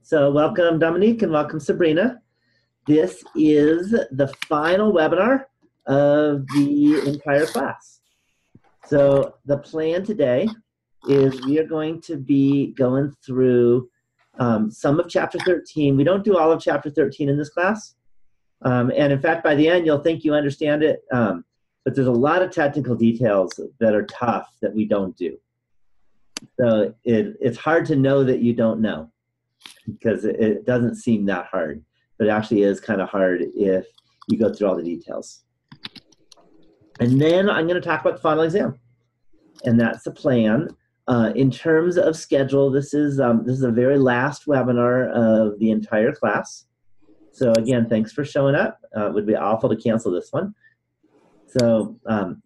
So welcome Dominique and welcome Sabrina. This is the final webinar of the entire class. So the plan today is we are going to be going through some of chapter 13. We don't do all of chapter 13 in this class. And in fact, by the end, you'll think you understand it. But there's a lot of technical details that are tough that we don't do. So it's hard to know that you don't know, because it doesn't seem that hard, but it actually is kind of hard if you go through all the details. And then I'm going to talk about the final exam, and that's the plan. In terms of schedule, this is the very last webinar of the entire class. So again, thanks for showing up. It would be awful to cancel this one. So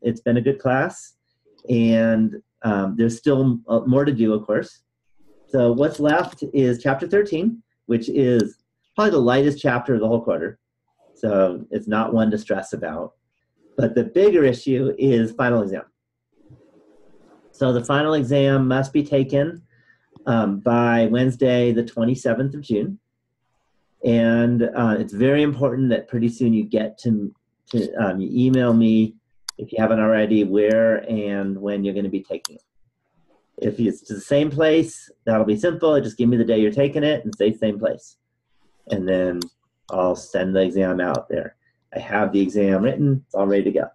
it's been a good class, and there's still more to do, of course. So what's left is chapter 13, which is probably the lightest chapter of the whole quarter. So it's not one to stress about. But the bigger issue is final exam. So the final exam must be taken by Wednesday, the 27th of June. And it's very important that pretty soon you get to you email me, if you haven't already, where and when you're going to be taking it. If it's to the same place, that'll be simple. Just give me the day you're taking it and say same place. And then I'll send the exam out there. I have the exam written. It's all ready to go.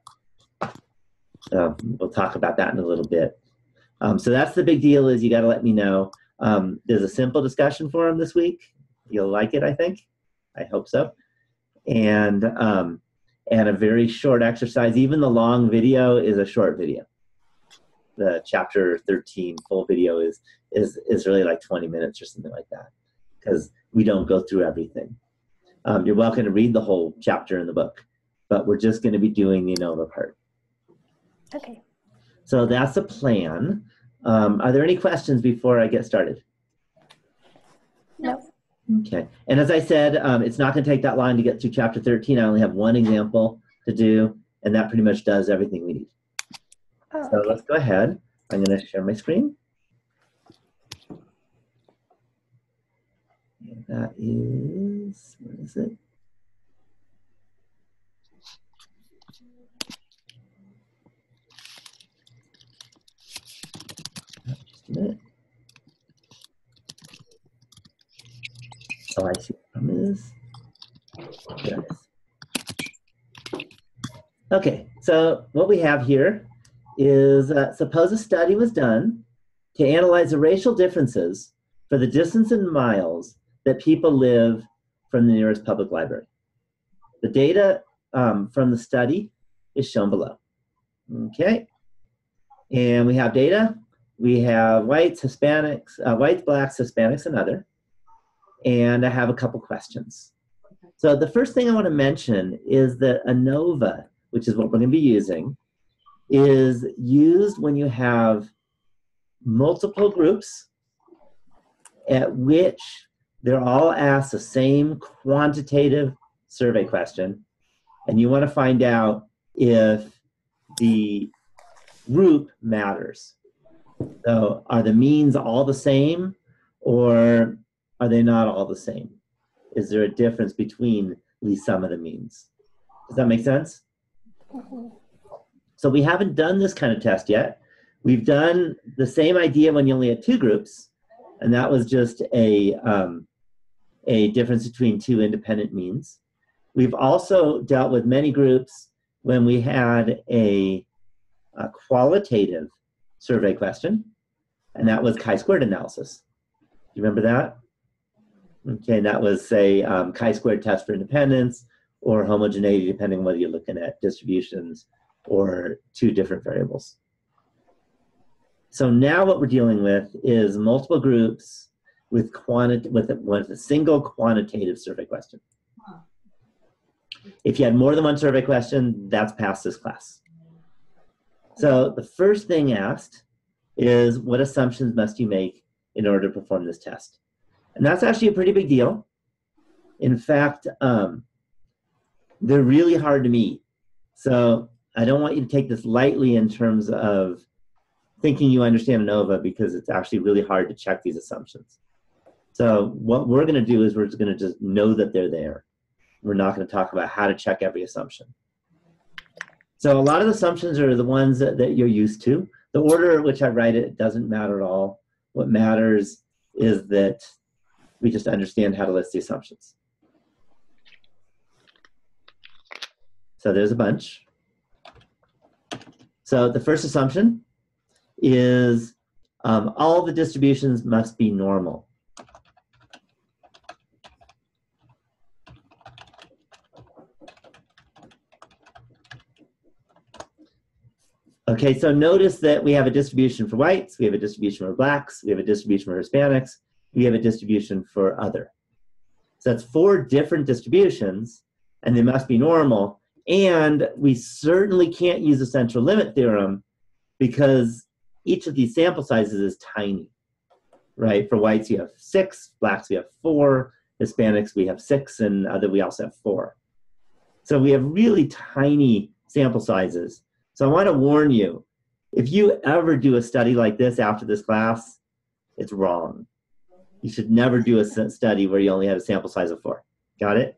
So we'll talk about that in a little bit. So that's the big deal, is you got to let me know. There's a simple discussion forum this week. You'll like it, I think. I hope so. And a very short exercise. Even the long video is a short video. The chapter 13 full video is really like 20 minutes or something like that, because we don't go through everything. You're welcome to read the whole chapter in the book, but we're just going to be doing the ANOVA part. Okay. So that's the plan. Are there any questions before I get started? No. Okay. And as I said, it's not going to take that long to get through chapter 13. I only have one example to do, and that pretty much does everything we need. Oh, So okay. let's go ahead. I'm going to share my screen. And that is, where is it? Just a minute. Oh, I see what it is. There it is. Okay, so what we have here is suppose a study was done to analyze the racial differences for the distance in miles that people live from the nearest public library. The data from the study is shown below. Okay, and we have data. We have whites, Hispanics, whites, blacks, Hispanics, and other. And I have a couple questions. So the first thing I want to mention is that ANOVA, which is what we're going to be using, is used when you have multiple groups at which they're all asked the same quantitative survey question, and you want to find out if the group matters. So are the means all the same, or are they not all the same? Is there a difference between at least some of the means? Does that make sense? Mm-hmm. So we haven't done this kind of test yet. We've done the same idea when you only had two groups, and that was just a difference between two independent means. We've also dealt with many groups when we had a qualitative survey question, and that was chi-squared analysis. Do you remember that? Okay, and that was, say, chi-squared test for independence or homogeneity, depending on whether you're looking at distributions or two different variables. So now what we're dealing with is multiple groups with a single quantitative survey question. If you had more than one survey question, that's past this class. So the first thing asked is, what assumptions must you make in order to perform this test? And that's actually a pretty big deal. In fact, they're really hard to meet. So I don't want you to take this lightly in terms of thinking you understand ANOVA, because it's actually really hard to check these assumptions. So what we're going to do is we're just going to just know that they're there. We're not going to talk about how to check every assumption. So a lot of the assumptions are the ones that you're used to. The order in which I write it doesn't matter at all. What matters is that we just understand how to list the assumptions. So there's a bunch. So the first assumption is all the distributions must be normal. Okay, so notice that we have a distribution for whites, we have a distribution for blacks, we have a distribution for Hispanics, we have a distribution for other. So that's 4 different distributions, and they must be normal. And we certainly can't use the central limit theorem because each of these sample sizes is tiny, right? For whites, you have 6, blacks, we have 4, Hispanics, we have 6, and other, we also have 4. So we have really tiny sample sizes. So I want to warn you, if you ever do a study like this after this class, it's wrong. You should never do a study where you only have a sample size of 4. Got it?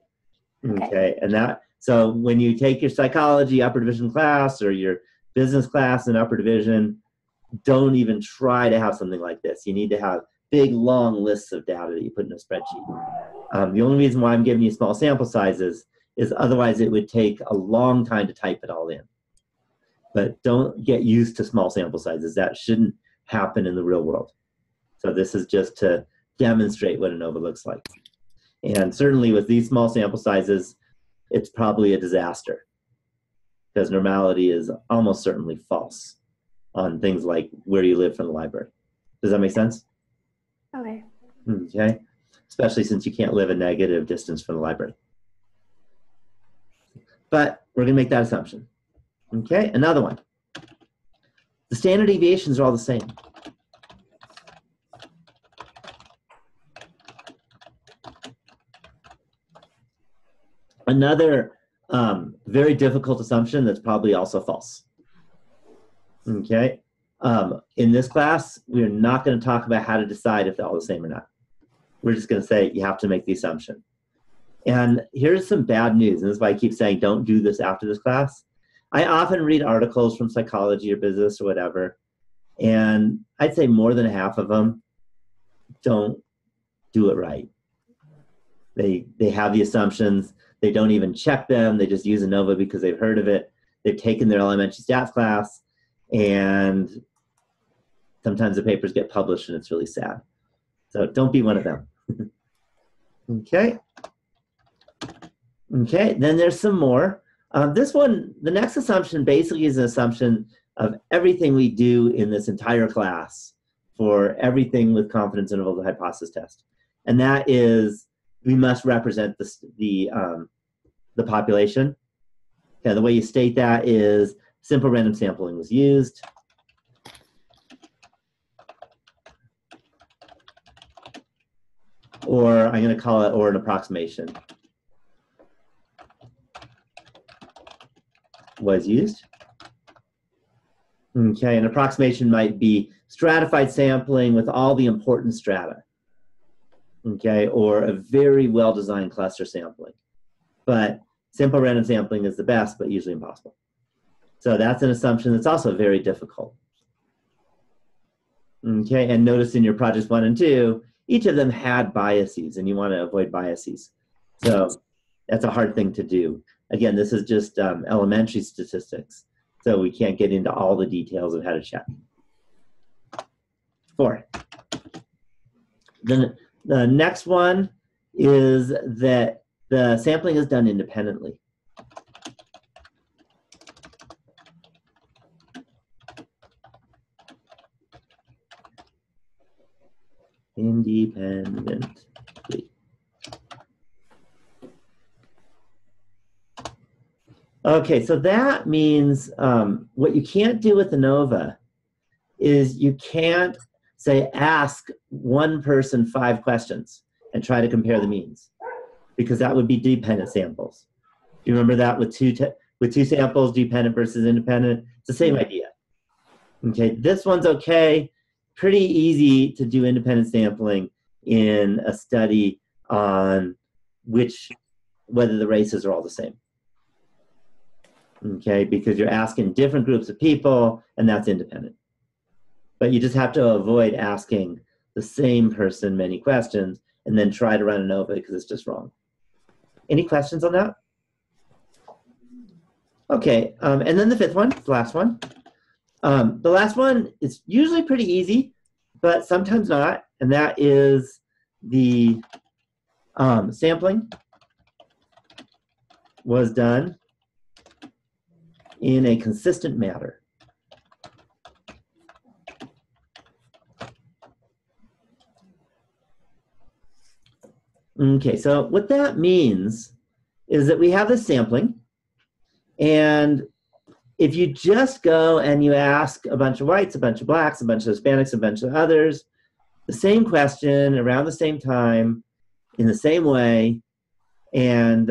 Okay. And that, so when you take your psychology upper division class or your business class in upper division, don't even try to have something like this. You need to have big, long lists of data that you put in a spreadsheet. The only reason why I'm giving you small sample sizes is otherwise it would take a long time to type it all in. But don't get used to small sample sizes. That shouldn't happen in the real world. So this is just to demonstrate what ANOVA looks like. And certainly with these small sample sizes, it's probably a disaster because normality is almost certainly false on things like where you live from the library. Does that make sense? Okay. Okay. Especially since you can't live a negative distance from the library. But we're going to make that assumption. Okay, another one. The standard deviations are all the same. Another very difficult assumption that's probably also false. Okay, in this class, we're not going to talk about how to decide if they're all the same or not. We're just going to say you have to make the assumption. And here's some bad news, and this is why I keep saying don't do this after this class. I often read articles from psychology or business or whatever, and I'd say more than half of them don't do it right. They have the assumptions. They don't even check them. They just use ANOVA because they've heard of it. They've taken their elementary stats class, and sometimes the papers get published, and it's really sad. So don't be one of them. Okay. Okay, then there's some more. This one, the next assumption basically is an assumption of everything we do in this entire class for everything with confidence interval, the hypothesis test. And that is we must represent the population. Okay, the way you state that is simple random sampling was used. Or I'm going to call it or an approximation was used. Okay, an approximation might be stratified sampling with all the important strata. Okay, or a very well-designed cluster sampling. But simple random sampling is the best, but usually impossible. So that's an assumption that's also very difficult. Okay, and notice in your projects 1 and 2, each of them had biases, and you want to avoid biases. So that's a hard thing to do. Again, this is just elementary statistics, so we can't get into all the details of how to check. 4. Then the next one is that the sampling is done independently. Independently. Okay, so that means what you can't do with ANOVA is you can't say ask one person 5 questions and try to compare the means, because that would be dependent samples. Do you remember that with two samples, dependent versus independent? It's the same idea. Okay, this one's okay. Pretty easy to do independent sampling in a study on whether the races are all the same. Okay, because you're asking different groups of people, and that's independent. But you just have to avoid asking the same person many questions and then try to run ANOVA because it's just wrong. Any questions on that? Okay, and then the fifth one, the last one. The last one is usually pretty easy, but sometimes not, and that is the sampling was done in a consistent manner. Okay, so what that means is that we have the sampling, and if you just go and you ask a bunch of whites, a bunch of blacks, a bunch of Hispanics, a bunch of others, the same question around the same time, in the same way, and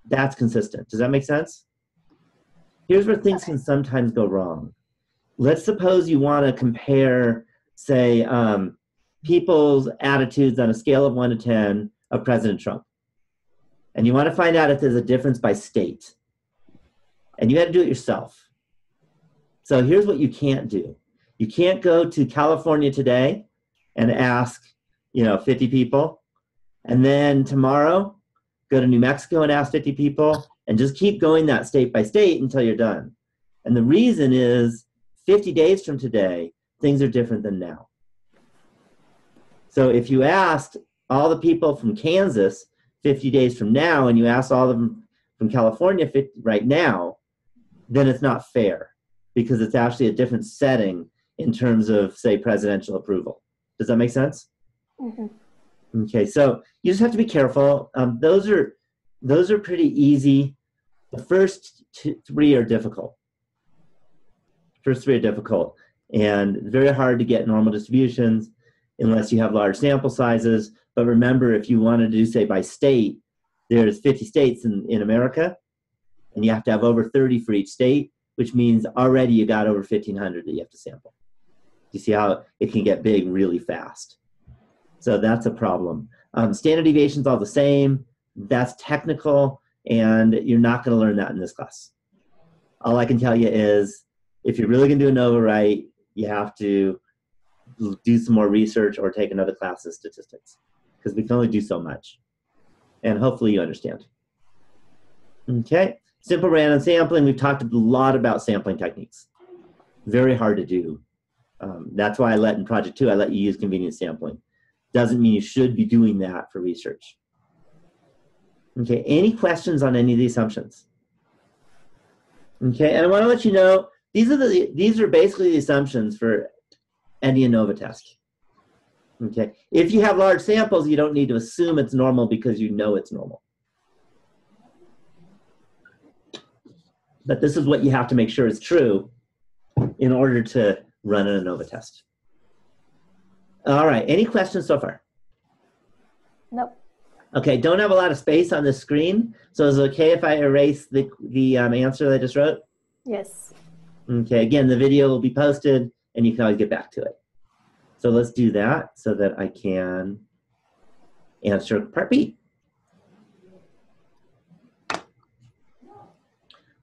that's consistent. Does that make sense? Here's where things can sometimes go wrong. Let's suppose you want to compare, say, people's attitudes on a scale of 1 to 10 of President Trump. And you want to find out if there's a difference by state. And you had to do it yourself. So here's what you can't do. You can't go to California today and ask, 50 people. And then tomorrow, go to New Mexico and ask 50 people, and just keep going that state by state until you're done. And the reason is 50 days from today, things are different than now. So if you asked all the people from Kansas 50 days from now, and you asked all of them from California right now, then it's not fair because it's actually a different setting in terms of, say, presidential approval. Does that make sense? Mm-hmm. Okay, so you just have to be careful. Those are pretty easy. The first three are difficult. And very hard to get normal distributions unless you have large sample sizes. But remember, if you wanted to do, say, by state, there's 50 states in America, and you have to have over 30 for each state, which means already you got over 1,500 that you have to sample. You see how it can get big really fast. So that's a problem. Standard deviation's all the same. That's technical, and you're not going to learn that in this class. All I can tell you is, if you're really going to do ANOVA right, you have to do some more research or take another class in statistics, because we can only do so much. And hopefully you understand. Okay, simple random sampling. We've talked a lot about sampling techniques. Very hard to do. That's why in Project 2, I let you use convenience sampling. Doesn't mean you should be doing that for research. Okay, any questions on any of the assumptions? Okay, and I want to let you know, these are basically the assumptions for any ANOVA test. Okay, if you have large samples, you don't need to assume it's normal because you know it's normal. But this is what you have to make sure is true in order to run an ANOVA test. All right, any questions so far? Nope. Okay, don't have a lot of space on the screen, so is it okay if I erase the answer that I just wrote? Yes. Okay, again, the video will be posted, and you can always get back to it. So let's do that so that I can answer part B.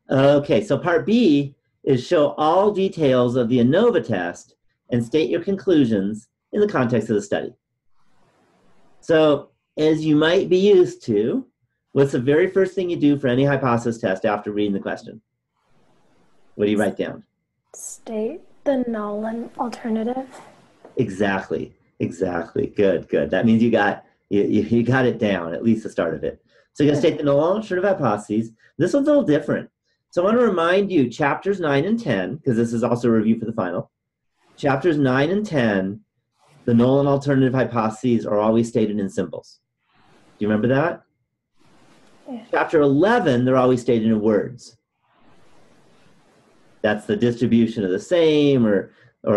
Okay, so part B is show all details of the ANOVA test and state your conclusions in the context of the study. So, as you might be used to, what's the very first thing you do for any hypothesis test after reading the question? What do you write down? State the null and alternative. Exactly. Good. That means you got it down, at least the start of it. So you're going to state the null and alternative hypotheses. This one's a little different. So I want to remind you, chapters 9 and 10, because this is also a review for the final. Chapters 9 and 10, the null and alternative hypotheses are always stated in symbols. Do you remember that? Yeah. Chapter 11, they're always stated in words. That's the distribution of the same, or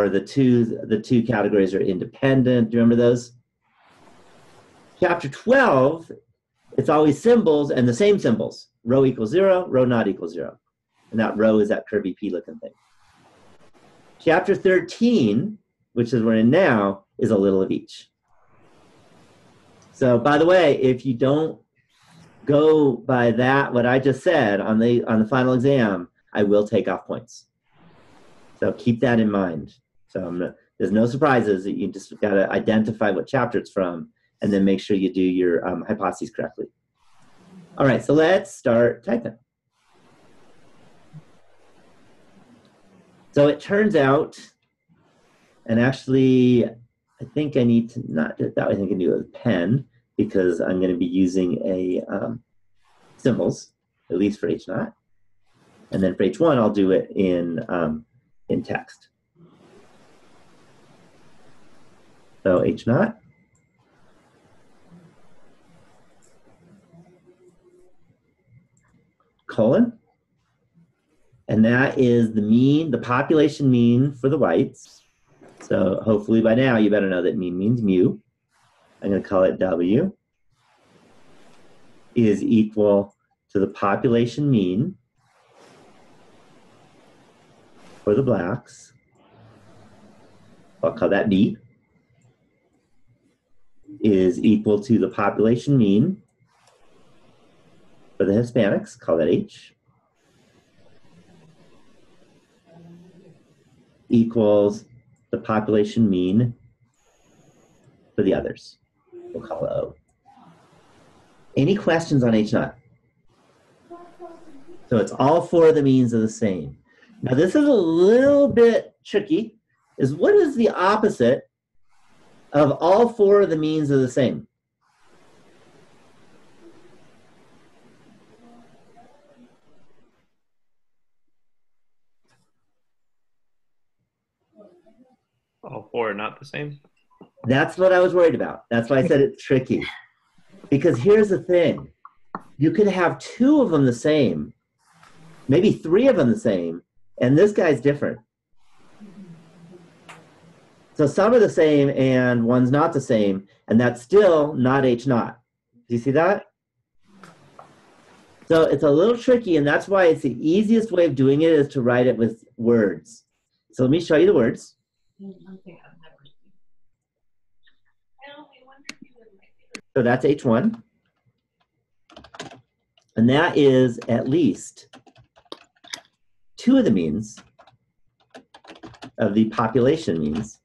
the two categories are independent. Do you remember those? Chapter 12, it's always symbols and the same symbols. Rho equals 0, rho not equals 0. And that rho is that curvy P looking thing. Chapter 13, which is we're in now, is a little of each. So by the way, if you don't go by that, what I just said on the final exam, I will take off points. So keep that in mind. So there's no surprises. You just got to identify what chapter it's from and then make sure you do your hypotheses correctly. All right, so let's start typing. So it turns out, and actually, I think I need to not do it that way. I think I can do it with a pen because I'm going to be using a symbols, at least for H naught. And then for H1, I'll do it in text. So H naught. Colon. And that is the mean, the population mean for the whites. So hopefully by now you better know that mean means mu. I'm going to call it W is equal to the population mean for the blacks. I'll call that B is equal to the population mean for the Hispanics. Call that H. Equals the population mean for the others. We'll call it O. Any questions on H naught? So it's all four of the means are the same. Now this is a little bit tricky. Is what is the opposite of all four of the means are the same? All four are not the same? That's what I was worried about. That's why I said it's tricky. Because here's the thing. You could have two of them the same, maybe three of them the same, and this guy's different. So some are the same and one's not the same, and that's still not H naught. Do you see that? So it's a little tricky, and that's why it's the easiest way of doing it is to write it with words. So let me show you the words. So that's H1. And that is at least two of the means of the population means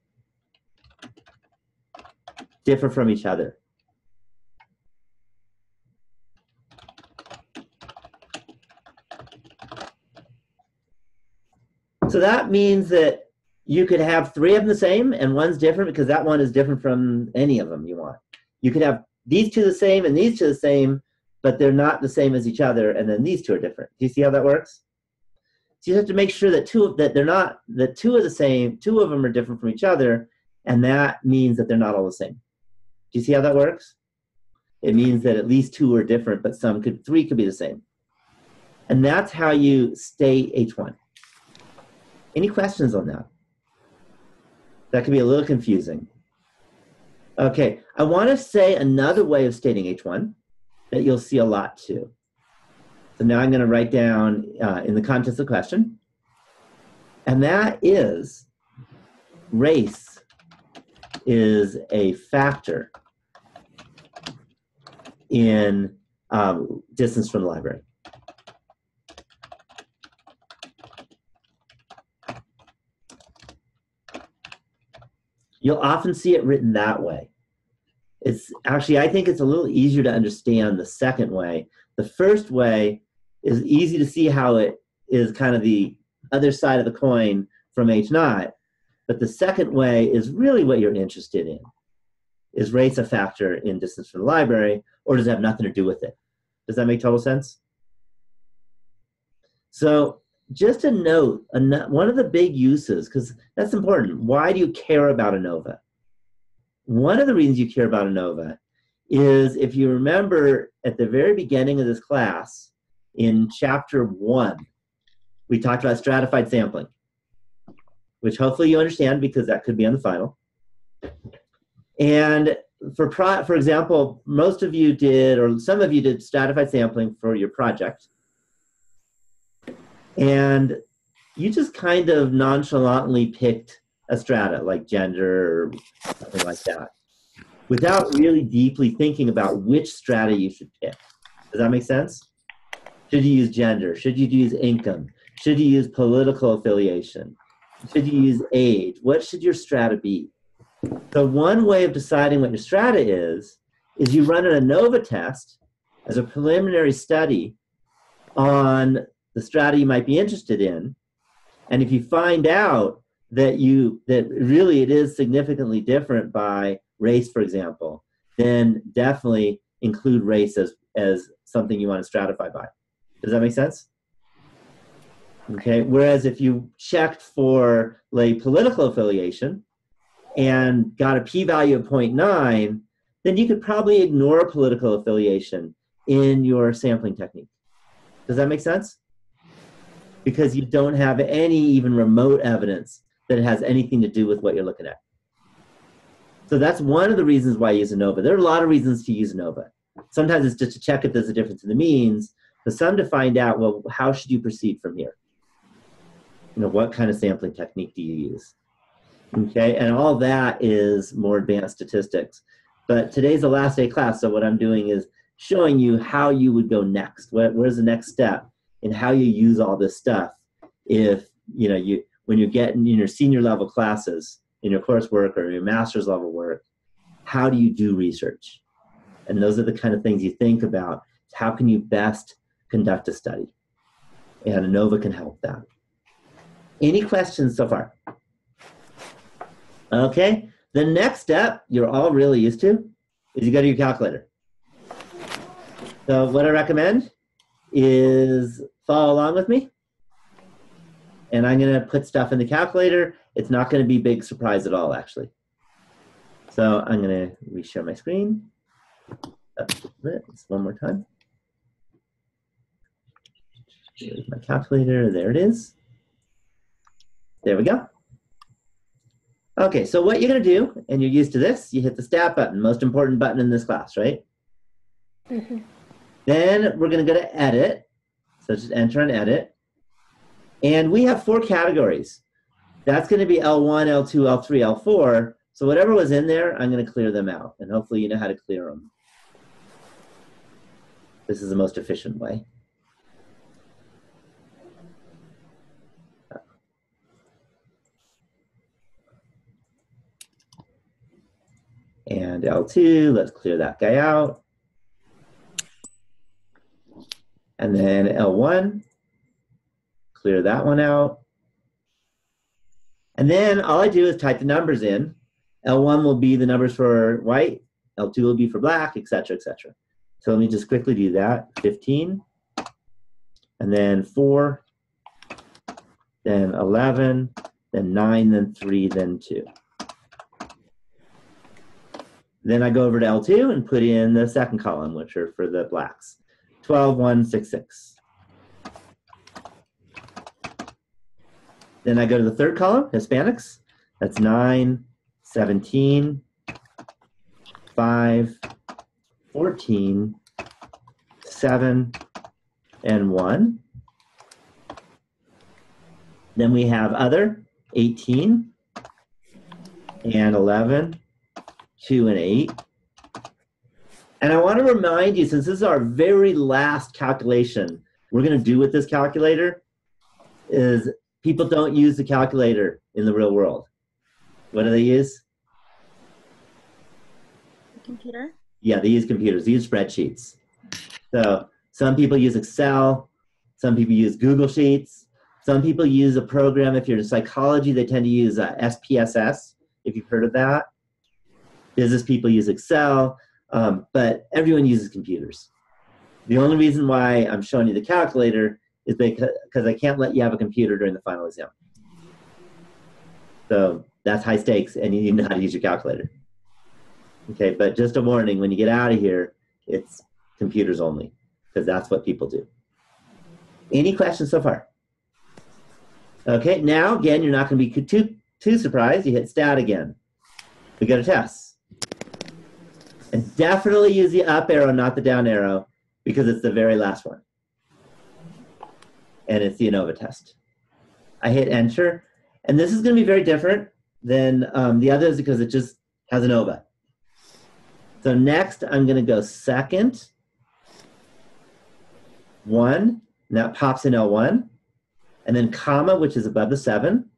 differ from each other. So that means that you could have three of them the same and one's different because that one is different from any of them you want. You could have these two the same and these two the same, but they're not the same as each other, and then these two are different. Do you see how that works? So you have to make sure that two of them are different from each other, and that means that they're not all the same. Do you see how that works? It means that at least two are different, but three could be the same. And that's how you state H1. Any questions on that? That could be a little confusing. Okay, I want to say another way of stating H1 that you'll see a lot too. So now I'm going to write down in the context of the question, and that is race is a factor in distance from the library. You'll often see it written that way. It's actually, I think it's a little easier to understand the second way. The first way is easy to see how it is kind of the other side of the coin from H naught, but the second way is really what you're interested in. Is race a factor in distance from the library, or does it have nothing to do with it? Does that make total sense? So just a note, one of the big uses, because that's important, why do you care about ANOVA? One of the reasons you care about ANOVA is, if you remember at the very beginning of this class, in chapter 1, we talked about stratified sampling, which hopefully you understand because that could be on the final. And for example, most of you did, or some of you did stratified sampling for your project. And you just kind of nonchalantly picked a strata, like gender or something like that. without really deeply thinking about which strata you should pick. Does that make sense? Should you use gender? Should you use income? Should you use political affiliation? Should you use age? What should your strata be? So one way of deciding what your strata is you run an ANOVA test as a preliminary study on the strata you might be interested in. And if you find out that really it is significantly different by race, for example, then definitely include race as something you want to stratify by. Does that make sense? Okay. Whereas if you checked for like political affiliation and got a p-value of 0.9, then you could probably ignore political affiliation in your sampling technique. Does that make sense? Because you don't have any even remote evidence that it has anything to do with what you're looking at. So that's one of the reasons why I use ANOVA. There are a lot of reasons to use ANOVA. Sometimes it's just to check if there's a difference in the means, but some to find out, well, how should you proceed from here? You know, what kind of sampling technique do you use? Okay, and all that is more advanced statistics. But today's the last day class, so what I'm doing is showing you how you would go next. Where's the next step in how you use all this stuff if, you know, when you're getting in your senior level classes, in your coursework or your master's level work, how do you do research? And those are the kind of things you think about. How can you best conduct a study? And ANOVA can help that. Any questions so far? Okay, the next step you're all really used to is you go to your calculator. So what I recommend is follow along with me. And I'm going to put stuff in the calculator. It's not going to be a big surprise at all, actually. So I'm going to reshare my screen. One more time. Here's my calculator. There it is. There we go. Okay, so what you're going to do, and you're used to this, you hit the stat button, most important button in this class, right? Mm-hmm. Then we're going to go to edit. So just enter and edit. And we have 4 categories. That's going to be L1, L2, L3, L4. So whatever was in there, I'm going to clear them out. And hopefully you know how to clear them. This is the most efficient way. And L2, let's clear that guy out. And then L1, clear that one out. And then all I do is type the numbers in. L1 will be the numbers for white, L2 will be for black, etc., etc. So let me just quickly do that. 15, and then 4, then 11, then 9, then 3, then 2. Then I go over to L2 and put in the second column, which are for the blacks. 12, 1, 6, 6. Then I go to the third column, Hispanics. That's 9, 17, 5, 14, 7, and 1. Then we have other, 18, and 11, 2, and 8. And I want to remind you, since this is our very last calculation we're going to do with this calculator, is people don't use the calculator in the real world. What do they use? Computer? Yeah, they use computers. They use spreadsheets. So some people use Excel. Some people use Google Sheets. Some people use a program. If you're in psychology, they tend to use SPSS, if you've heard of that. Business people use Excel, but everyone uses computers. The only reason why I'm showing you the calculator is because I can't let you have a computer during the final exam. So that's high stakes, and you need to know how to use your calculator. Okay, but just a warning, when you get out of here, it's computers only, because that's what people do. Any questions so far? Okay, now, again, you're not going to be too surprised. You hit stat again. We go to tests. And definitely use the up arrow, not the down arrow, because it's the very last one. And it's the ANOVA test. I hit enter. And this is going to be very different than the others because it just has ANOVA. So next, I'm going to go second, 1, and that pops in L1, and then comma, which is above the 7,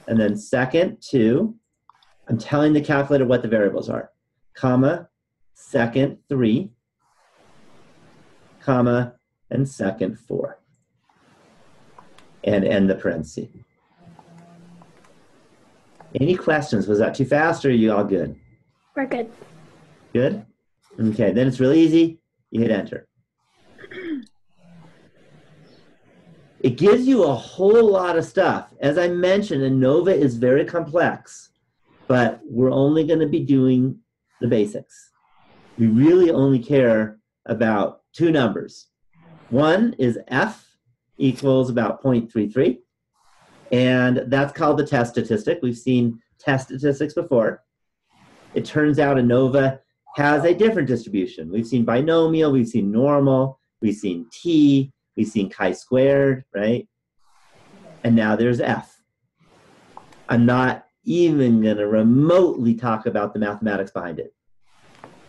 and then second, 2. I'm telling the calculator what the variables are, comma, second, 3, comma, and second, 4, and end the parenthesis. Any questions? Was that too fast, or are you all good? We're good. Good? Okay, then it's really easy. You hit enter. It gives you a whole lot of stuff. As I mentioned, ANOVA is very complex, but we're only going to be doing the basics. We really only care about 2 numbers. One is F equals about 0.33, and that's called the test statistic. We've seen test statistics before. It turns out ANOVA has a different distribution. We've seen binomial, we've seen normal, we've seen t, we've seen chi-squared, right? And now there's F. I'm not even going to remotely talk about the mathematics behind it,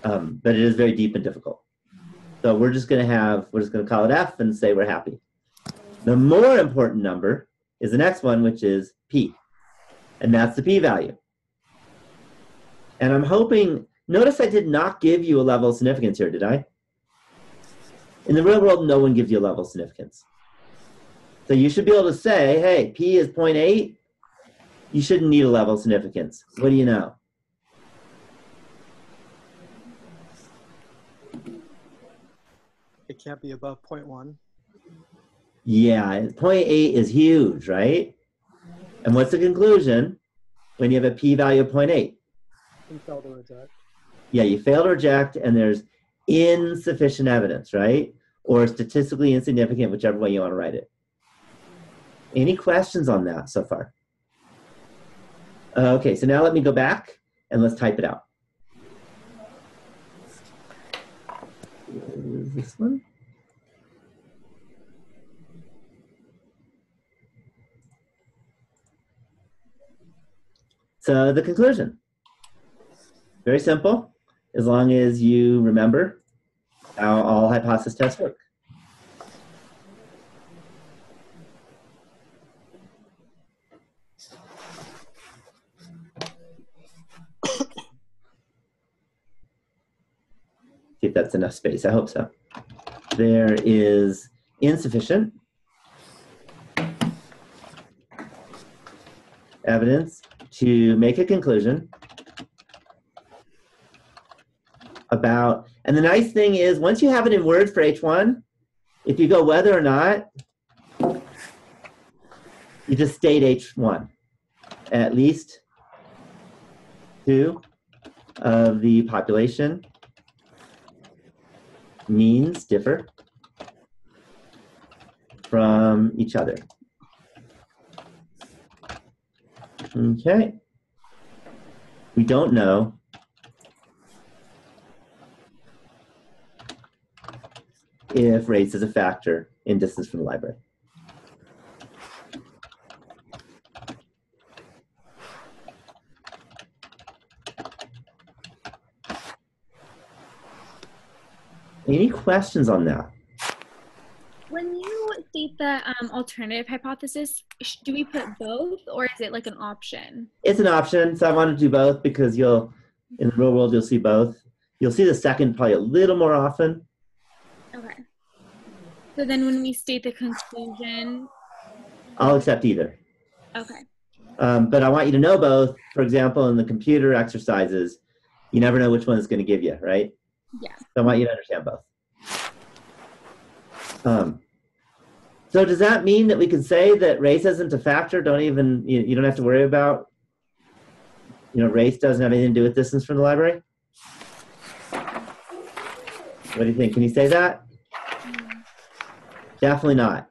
but it is very deep and difficult. So we're just going to call it F and say we're happy. The more important number is the next one, which is P, and that's the p-value. And I'm hoping, notice I did not give you a level of significance here, did I? In the real world, no one gives you a level of significance. So you should be able to say, hey, P is 0.8. You shouldn't need a level of significance. What do you know? It can't be above 0.1. Yeah, 0.8 is huge, right? And what's the conclusion when you have a p-value of 0.8? You fail to reject. Yeah, you fail to reject, and there's insufficient evidence, right? Or statistically insignificant, whichever way you want to write it. Any questions on that so far? Okay, so now let me go back and let's type it out. Is this one? So the conclusion, very simple, as long as you remember how all hypothesis tests work. See if that's enough space. I hope so. There is insufficient evidence to make a conclusion about, and the nice thing is once you have it in words for H1, if you go whether or not, you just state H1. At least 2 of the population means differ from each other. Okay. We don't know if race is a factor in distance from the library. Any questions on that? When you state the alternative hypothesis, do we put both, or is it like an option? It's an option, so I want to do both because in the real world, you'll see both. You'll see the second probably a little more often. Okay. So then when we state the conclusion? I'll accept either. Okay. But I want you to know both. For example, in the computer exercises, you never know which one it's going to give you, right? Yeah. So I want you to understand both. So does that mean that we can say that race isn't a factor? You don't have to worry about, race doesn't have anything to do with distance from the library? What do you think? Can you say that? Definitely not.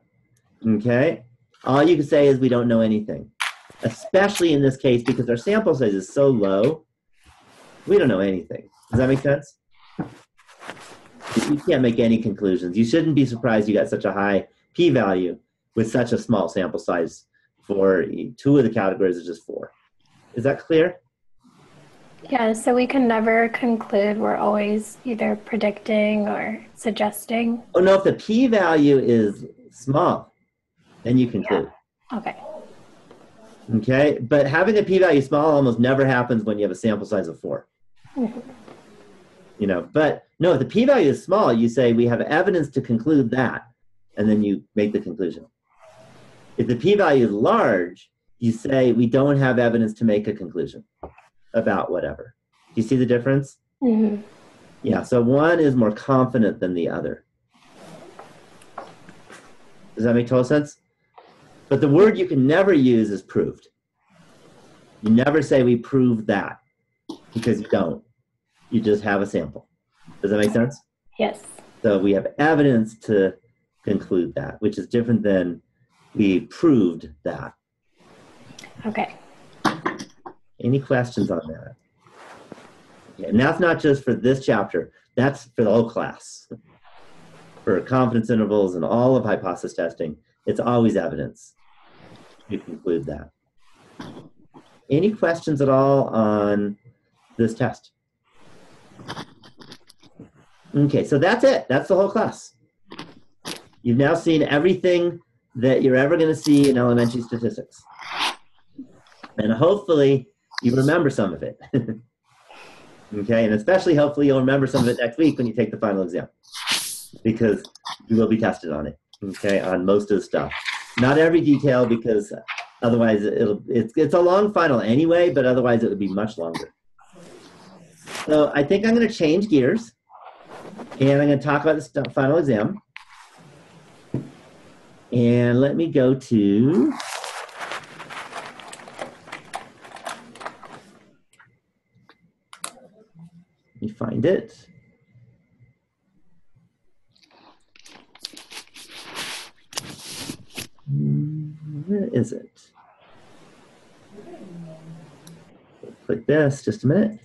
Okay. All you can say is we don't know anything, especially in this case because our sample size is so low. We don't know anything. Does that make sense? You can't make any conclusions. You shouldn't be surprised you got such a high p-value with such a small sample size for 2 of the categories is just 4. Is that clear? Yeah, so we can never conclude. We're always either predicting or suggesting. Oh no, if the p-value is small, then you conclude. Okay. Okay, but having a p-value small almost never happens when you have a sample size of 4. Mhm. You know, but no, if the p-value is small, you say we have evidence to conclude that, and then you make the conclusion. If the p-value is large, you say we don't have evidence to make a conclusion about whatever. Do you see the difference? Mhm. Yeah, so one is more confident than the other. Does that make total sense? But the word you can never use is proved. You never say we proved that, because you don't. You just have a sample. Does that make sense? Yes. So we have evidence to conclude that, which is different than we proved that. Okay. Any questions on that? Okay, and that's not just for this chapter. That's for the whole class. For confidence intervals and all of hypothesis testing, it's always evidence to conclude that. Any questions at all on this test? Okay, so that's it. That's the whole class. You've now seen everything that you're ever going to see in elementary statistics. And hopefully you remember some of it. Okay, and especially hopefully you'll remember some of it next week when you take the final exam, because you will be tested on it, okay, on most of the stuff. Not every detail, because otherwise it's a long final anyway, but otherwise it would be much longer. So I think I'm going to change gears, and I'm going to talk about the final exam. And let me go to let me find it. Where is it? Click this, just a minute.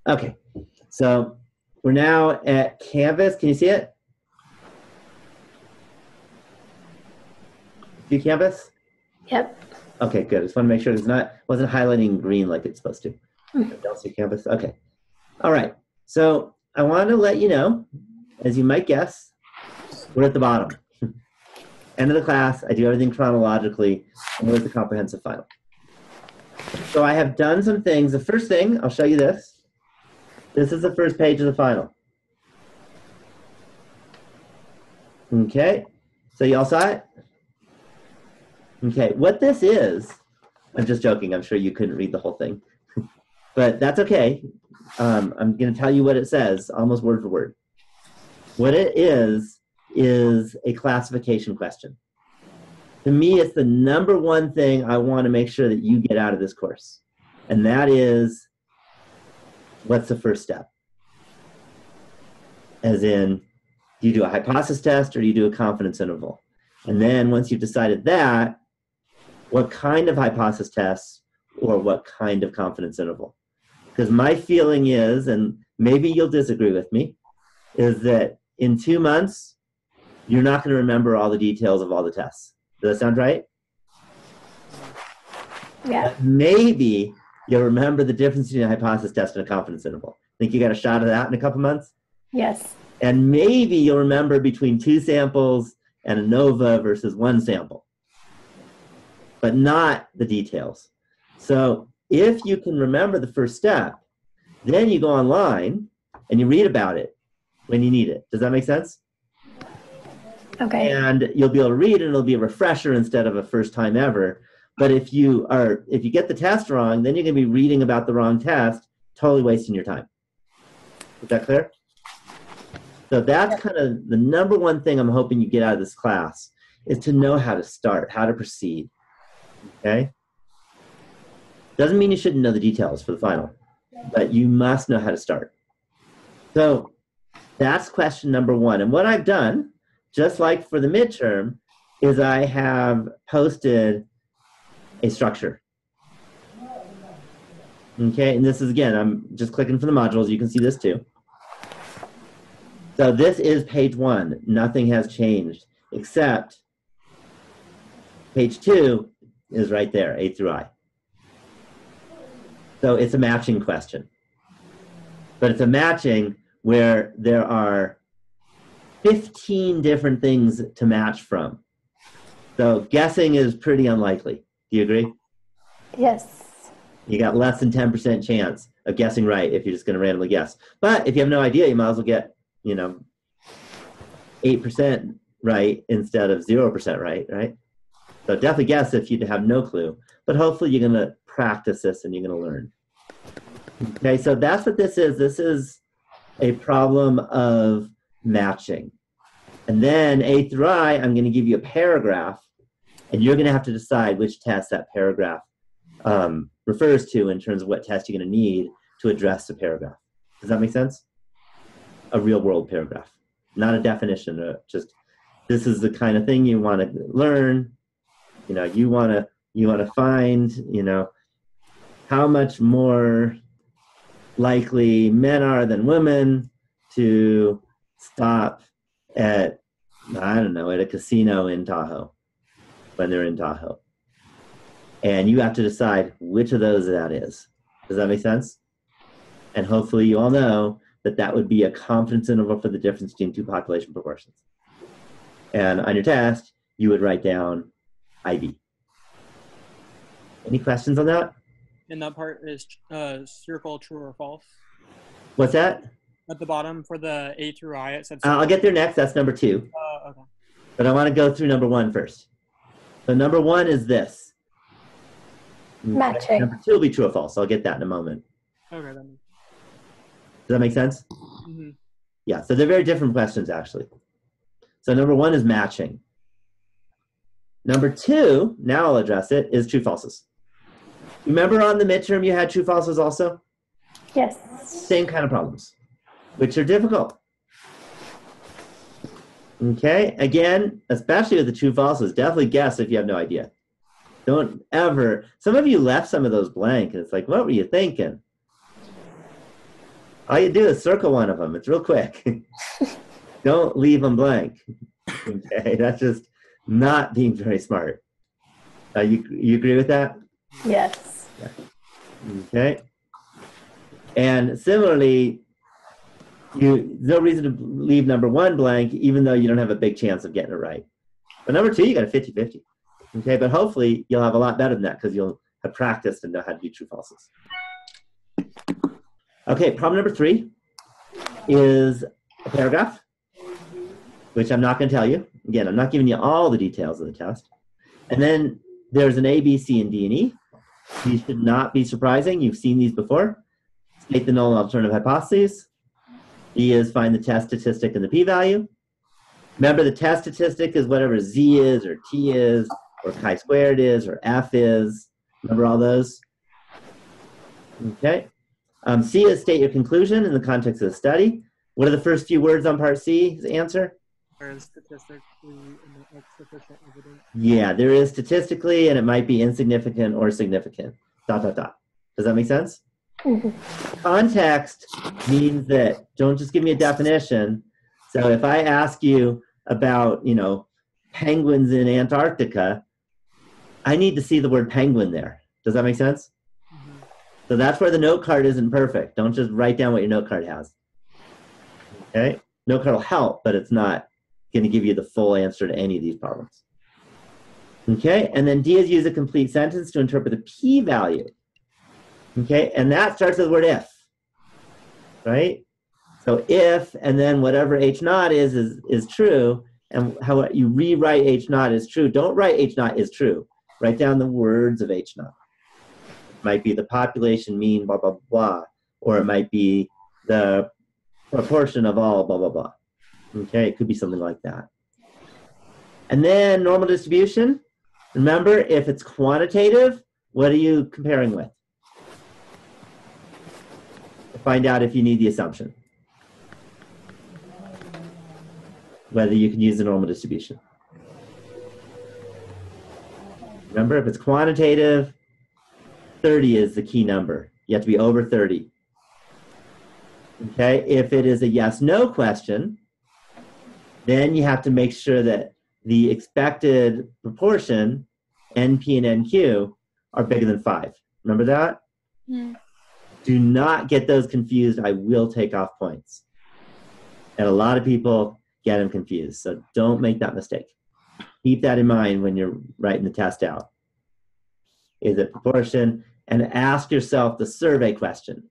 Okay, so we're now at Canvas. Can you see it? See Canvas? Yep. Okay, good. I just want to make sure it's wasn't highlighting green like it's supposed to. Don't see Canvas. Okay. All right. So I want to let you know, as you might guess, we're at the bottom. End of the class. I do everything chronologically, and we're at the comprehensive final. So I have done some things. The first thing, I'll show you this. This is the first page of the final. Okay. So you all saw it? Okay. What this is, I'm just joking. I'm sure you couldn't read the whole thing. But that's okay. I'm going to tell you what it says, almost word for word. What it is a classification question. To me, it's the number one thing I want to make sure that you get out of this course. And that is, what's the first step? As in, do you do a hypothesis test or do you do a confidence interval? And then once you've decided that, what kind of hypothesis tests or what kind of confidence interval? Because my feeling is, and maybe you'll disagree with me, is that in 2 months, you're not going to remember all the details of all the tests. Does that sound right? Yeah. But maybe you'll remember the difference between a hypothesis test and a confidence interval. Think you got a shot at that in a couple months? Yes. And maybe you'll remember between 2 samples and ANOVA versus 1 sample, but not the details. So if you can remember the first step, then you go online and you read about it when you need it. Does that make sense? Okay. And you'll be able to read, and it'll be a refresher instead of a first time ever. But if you get the test wrong, then you're going to be reading about the wrong test, totally wasting your time. Is that clear? So that's kind of the number one thing I'm hoping you get out of this class, is to know how to start, how to proceed. Okay? Doesn't mean you shouldn't know the details for the final, but you must know how to start. So that's question number 1. And what I've done, just like for the midterm, is I have posted a structure. Okay, and this is, again, I'm just clicking for the modules. You can see this too. So this is page 1. Nothing has changed, except page 2 is right there, A through I. So it's a matching question. But it's a matching where there are 15 different things to match from. So guessing is pretty unlikely. Do you agree? Yes. You got less than 10% chance of guessing right if you're just going to randomly guess. But if you have no idea, you might as well get, 8% right instead of 0% right? So definitely guess if you have no clue. But hopefully you're going to practice this and you're going to learn. Okay, so that's what this is. This is a problem of matching. And then A through I, I'm going to give you a paragraph, and you're going to have to decide which test that paragraph refers to in terms of what test you're going to need to address the paragraph. Does that make sense? A real world paragraph, not a definition. Just this is the kind of thing you want to learn. You want to find, how much more likely men are than women to stop at, at a casino in Tahoe when they're in Tahoe. And you have to decide which of those that is. Does that make sense? And hopefully you all know that that would be a confidence interval for the difference between two population proportions. And on your test, you would write down IB. Any questions on that? And that part is circle true or false. What's that? At the bottom for the A through I, it said. I'll get there next. That's number 2. Okay. But I want to go through number 1 first. So number 1 is this. Matching. Number 2 will be true or false. I'll get that in a moment. Okay. Then. Does that make sense? Mm-hmm. Yeah, so they're very different questions, actually. So number 1 is matching. Number 2, now I'll address it, is true falses. Remember on the midterm you had true falses also? Yes. Same kind of problems, which are difficult. Okay, again, especially with the true falses, definitely guess if you have no idea. Don't ever, some of you left some of those blank, and it's like, what were you thinking? All you do is circle one of them. It's real quick. Don't leave them blank. Okay, that's just not being very smart. You agree with that? Yes. Yeah. Okay. And similarly, there's no reason to leave number 1 blank, even though you don't have a big chance of getting it right. But number 2, you got a 50-50. Okay, but hopefully you'll have a lot better than that because you'll have practiced and know how to do true falses. Okay, problem number 3 is a paragraph, which I'm not going to tell you. Again, I'm not giving you all the details of the test. And then there's an A, B, C, and D, and E. These should not be surprising. You've seen these before. State the null and alternative hypotheses. E is find the test statistic and the p-value. Remember, the test statistic is whatever Z is, or T is, or chi-squared is, or F is. Remember all those? Okay. C is state your conclusion in the context of the study. What are the first few words on part C's answer? There is statistically sufficient evidence. Yeah, there is statistically, and it might be insignificant or significant. ... Does that make sense? Mm-hmm. Context means that don't just give me a definition. So if I ask you about, penguins in Antarctica, I need to see the word penguin there. Does that make sense? Mm-hmm. So that's where the note card isn't perfect. Don't just write down what your note card has. Okay? Note card will help, but it's not going to give you the full answer to any of these problems. Okay? And then D is use a complete sentence to interpret the p-value. Okay? And that starts with the word if. Right? So if, and then whatever H naught is true, and how you rewrite H naught is true. Don't write H naught is true. Write down the words of H naught. It might be the population mean, blah, blah, blah. Or it might be the proportion of all, blah, blah, blah. Okay, it could be something like that. And then normal distribution. Remember, if it's quantitative, what are you comparing with? find out if you need the assumption. Whether you can use the normal distribution. Remember, if it's quantitative, 30 is the key number. You have to be over 30. Okay, if it is a yes-no question, then you have to make sure that the expected proportion, NP and NQ, are bigger than 5. Remember that? Do not get those confused. I will take off points. And a lot of people get them confused, so don't make that mistake. Keep that in mind when you're writing the test out. Is it proportion? And ask yourself the survey question.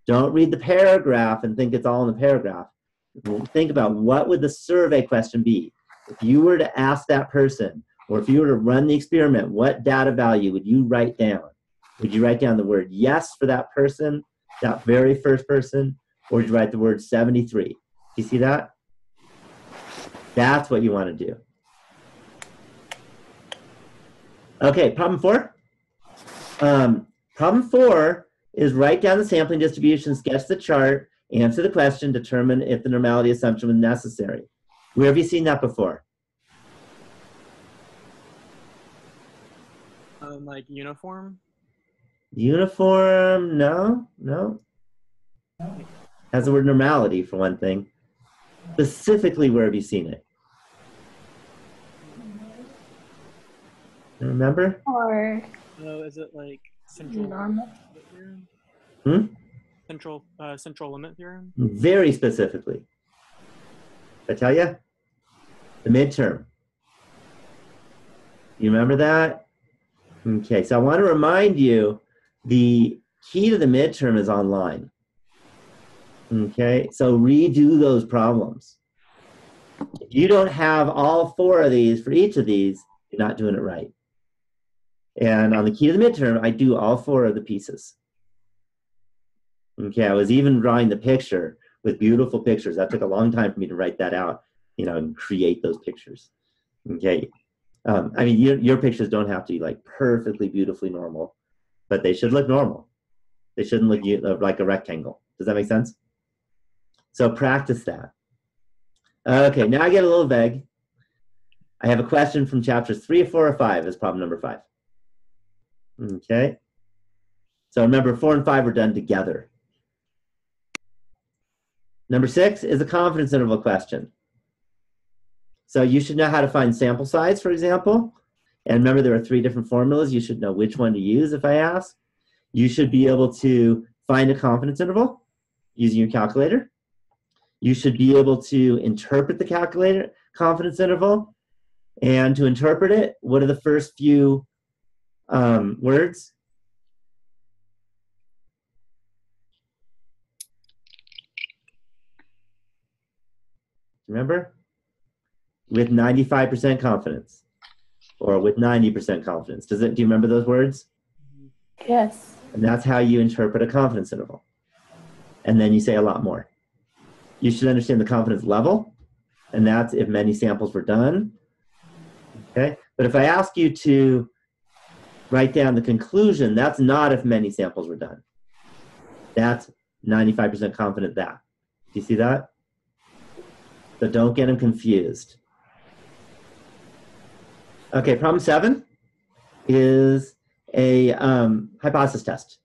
Don't read the paragraph and think it's all in the paragraph. Think about what would the survey question be? If you were to ask that person, or if you were to run the experiment, what data value would you write down? Would you write down the word yes for that person, that very first person, or would you write the word 73? Do you see that? That's what you want to do. Okay, problem 4. Problem 4 is write down the sampling distribution, sketch the chart, answer the question, determine if the normality assumption was necessary. Where have you seen that before? Like uniform? Uniform, no. Has the word normality for one thing. Specifically, where have you seen it? Remember? Or Is it like central normal. limit theorem? Central limit theorem? Very specifically. I tell you, the midterm. You remember that? Okay, so I want to remind you, the key to the midterm is online. Okay, so redo those problems. If you don't have all 4 of these for each of these, you're not doing it right. And on the key to the midterm, I do all 4 of the pieces. Okay, I was even drawing the picture with beautiful pictures. That took a long time for me to write that out, and create those pictures. Okay, I mean, your pictures don't have to be like perfectly, beautifully normal, but they should look normal. They shouldn't look like a rectangle. Does that make sense? So practice that. Okay, now I get a little vague. I have a question from chapters 3 or 4 or 5 as problem number 5. Okay. So remember, 4 and 5 are done together. Number 6 is a confidence interval question. So you should know how to find sample size, for example. And remember, there are 3 different formulas. You should know which one to use if I ask. You should be able to find a confidence interval using your calculator. You should be able to interpret the confidence interval. And to interpret it, what are the first few words? Remember? With 95% confidence, or with 90% confidence. Do you remember those words? Yes. And that's how you interpret a confidence interval. And then you say a lot more. You should understand the confidence level, and that's if many samples were done. Okay? But if I ask you to write down the conclusion, that's not if many samples were done. That's 95% confident that. Do you see that? So don't get them confused. Okay, problem 7 is a hypothesis test.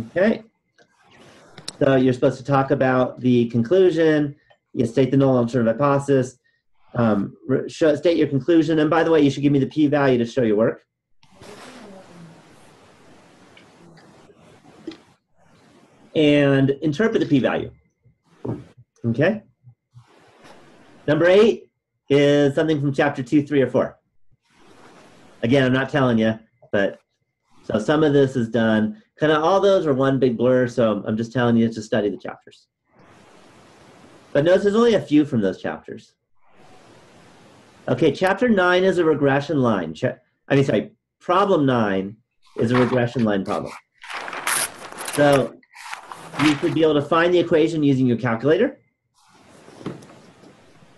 Okay. So you're supposed to talk about the conclusion, you state the null alternative hypothesis, state your conclusion, and by the way, you should give me the p-value to show your work. And interpret the p-value. Okay? Number 8 is something from chapter 2, 3, or 4. Again, I'm not telling you, but so some of this is done. Kind of all those are one big blur, so I'm just telling you to study the chapters. But notice there's only a few from those chapters. Okay, chapter 9 is a regression line. Problem 9 is a regression line problem. So you should be able to find the equation using your calculator.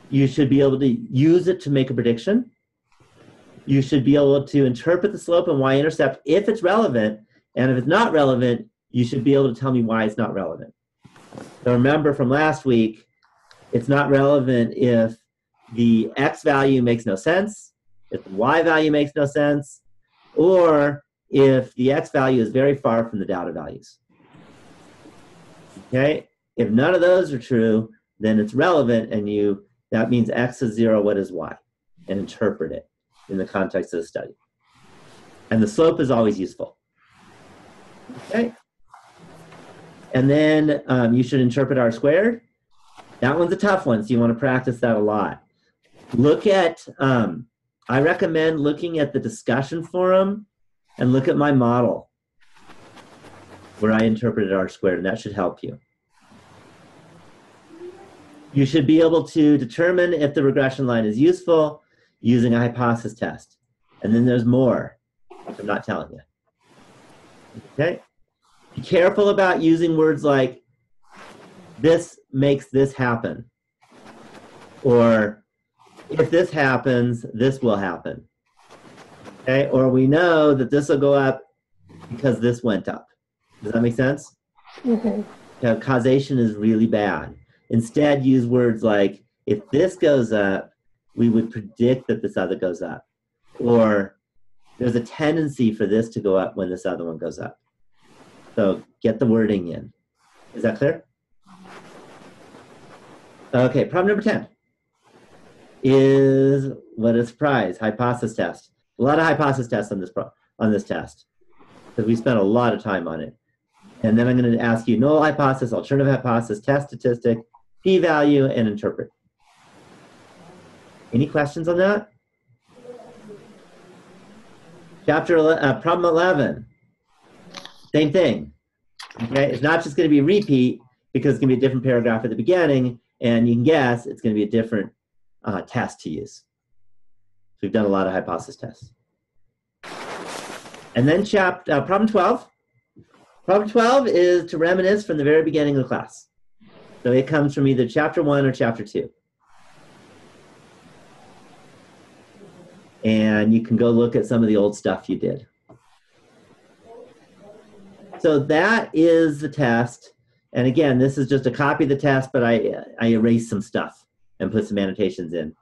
You should be able to use it to make a prediction. You should be able to interpret the slope and y-intercept if it's relevant, And if it's not relevant, you should be able to tell me why it's not relevant. So remember from last week, it's not relevant if the X value makes no sense, if the Y value makes no sense, or if the X value is very far from the data values. Okay? If none of those are true, then it's relevant, and that means X is 0, what is Y? And interpret it in the context of the study. And the slope is always useful. Okay? And then you should interpret R squared. That one's a tough one, so you want to practice that a lot. Look at, I recommend looking at the discussion forum and look at my model where I interpreted R squared, and that should help you. You should be able to determine if the regression line is useful using a hypothesis test. And then there's more, which I'm not telling you. Okay? Be careful about using words like, this makes this happen. Or, if this happens, this will happen. Okay? Or we know that this will go up because this went up. Does that make sense? Mm-hmm. Causation is really bad. Instead, use words like, if this goes up, we would predict that this other goes up. Or, there's a tendency for this to go up when this other one goes up. So get the wording in. Is that clear? Okay, problem number 10 is, what a surprise, hypothesis test. A lot of hypothesis tests on this test, because we spent a lot of time on it. And then I'm going to ask you null hypothesis, alternative hypothesis, test statistic, p-value, and interpret. Any questions on that? Problem 11. Same thing. Okay, it's not just going to be a repeat, because it's going to be a different paragraph at the beginning, and you can guess it's going to be a different test to use. So we've done a lot of hypothesis tests. And then problem 12. Problem 12 is to reminisce from the very beginning of the class. So it comes from either chapter 1 or chapter 2. And you can go look at some of the old stuff you did. So that is the test. And again, this is just a copy of the test, but I erased some stuff and put some annotations in.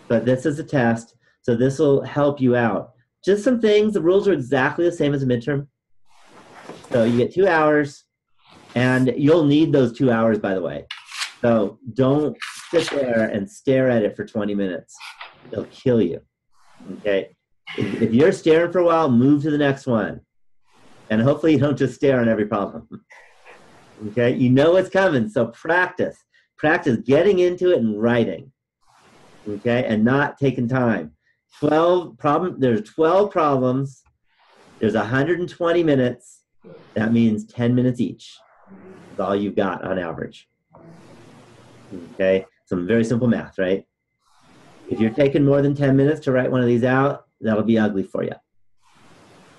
But this is a test, so this will help you out. Just some things, the rules are exactly the same as a midterm. So you get 2 hours, and you'll need those 2 hours, by the way. So don't sit there and stare at it for 20 minutes. It'll kill you, okay? If you're staring for a while, move to the next one. And hopefully you don't just stare on every problem. Okay, you know what's coming, so practice. Practice getting into it and writing. Okay, and not taking time. There's 12 problems. There's 120 minutes. That means 10 minutes each. That's all you've got on average. Okay, some very simple math, right? If you're taking more than 10 minutes to write one of these out, that'll be ugly for you.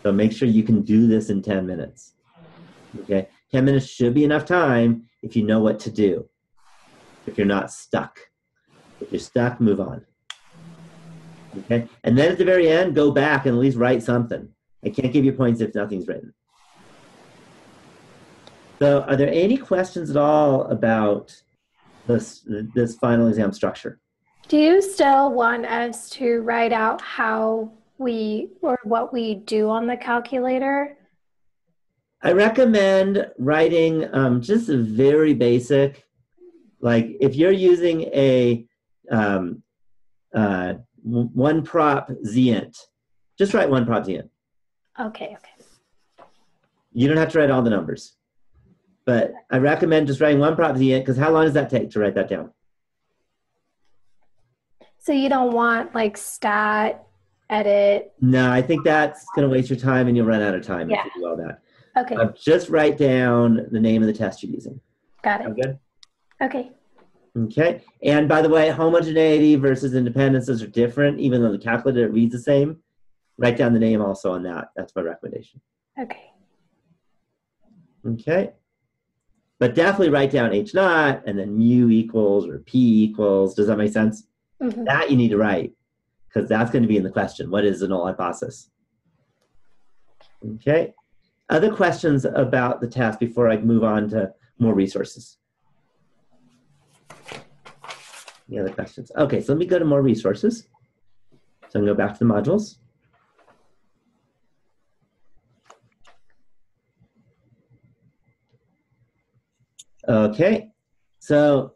So make sure you can do this in 10 minutes. Okay, 10 minutes should be enough time if you know what to do. If you're not stuck. If you're stuck, move on. Okay, and then at the very end, go back and at least write something. I can't give you points if nothing's written. So are there any questions at all about this final exam structure? Do you still want us to write out how what we do on the calculator? I recommend writing just a very basic, like if you're using a one prop zint, just write one prop zint. Okay. You don't have to write all the numbers. But I recommend just writing one prop zint, because how long does that take to write that down? So you don't want like stat, edit? No, I think that's going to waste your time and you'll run out of time if you do all that. Okay. Just write down the name of the test you're using. Got it. Sound good? Okay. Okay. And by the way, homogeneity versus independences are different, even though the calculator reads the same. Write down the name also on that. That's my recommendation. Okay. Okay. But definitely write down H naught and then mu equals or P equals. Does that make sense? Mm-hmm. That you need to write, because that's going to be in the question. What is the null hypothesis? Okay. Other questions about the task before I move on to more resources? Any other questions? Okay, so let me go to more resources. So I'm going to go back to the modules. Okay, so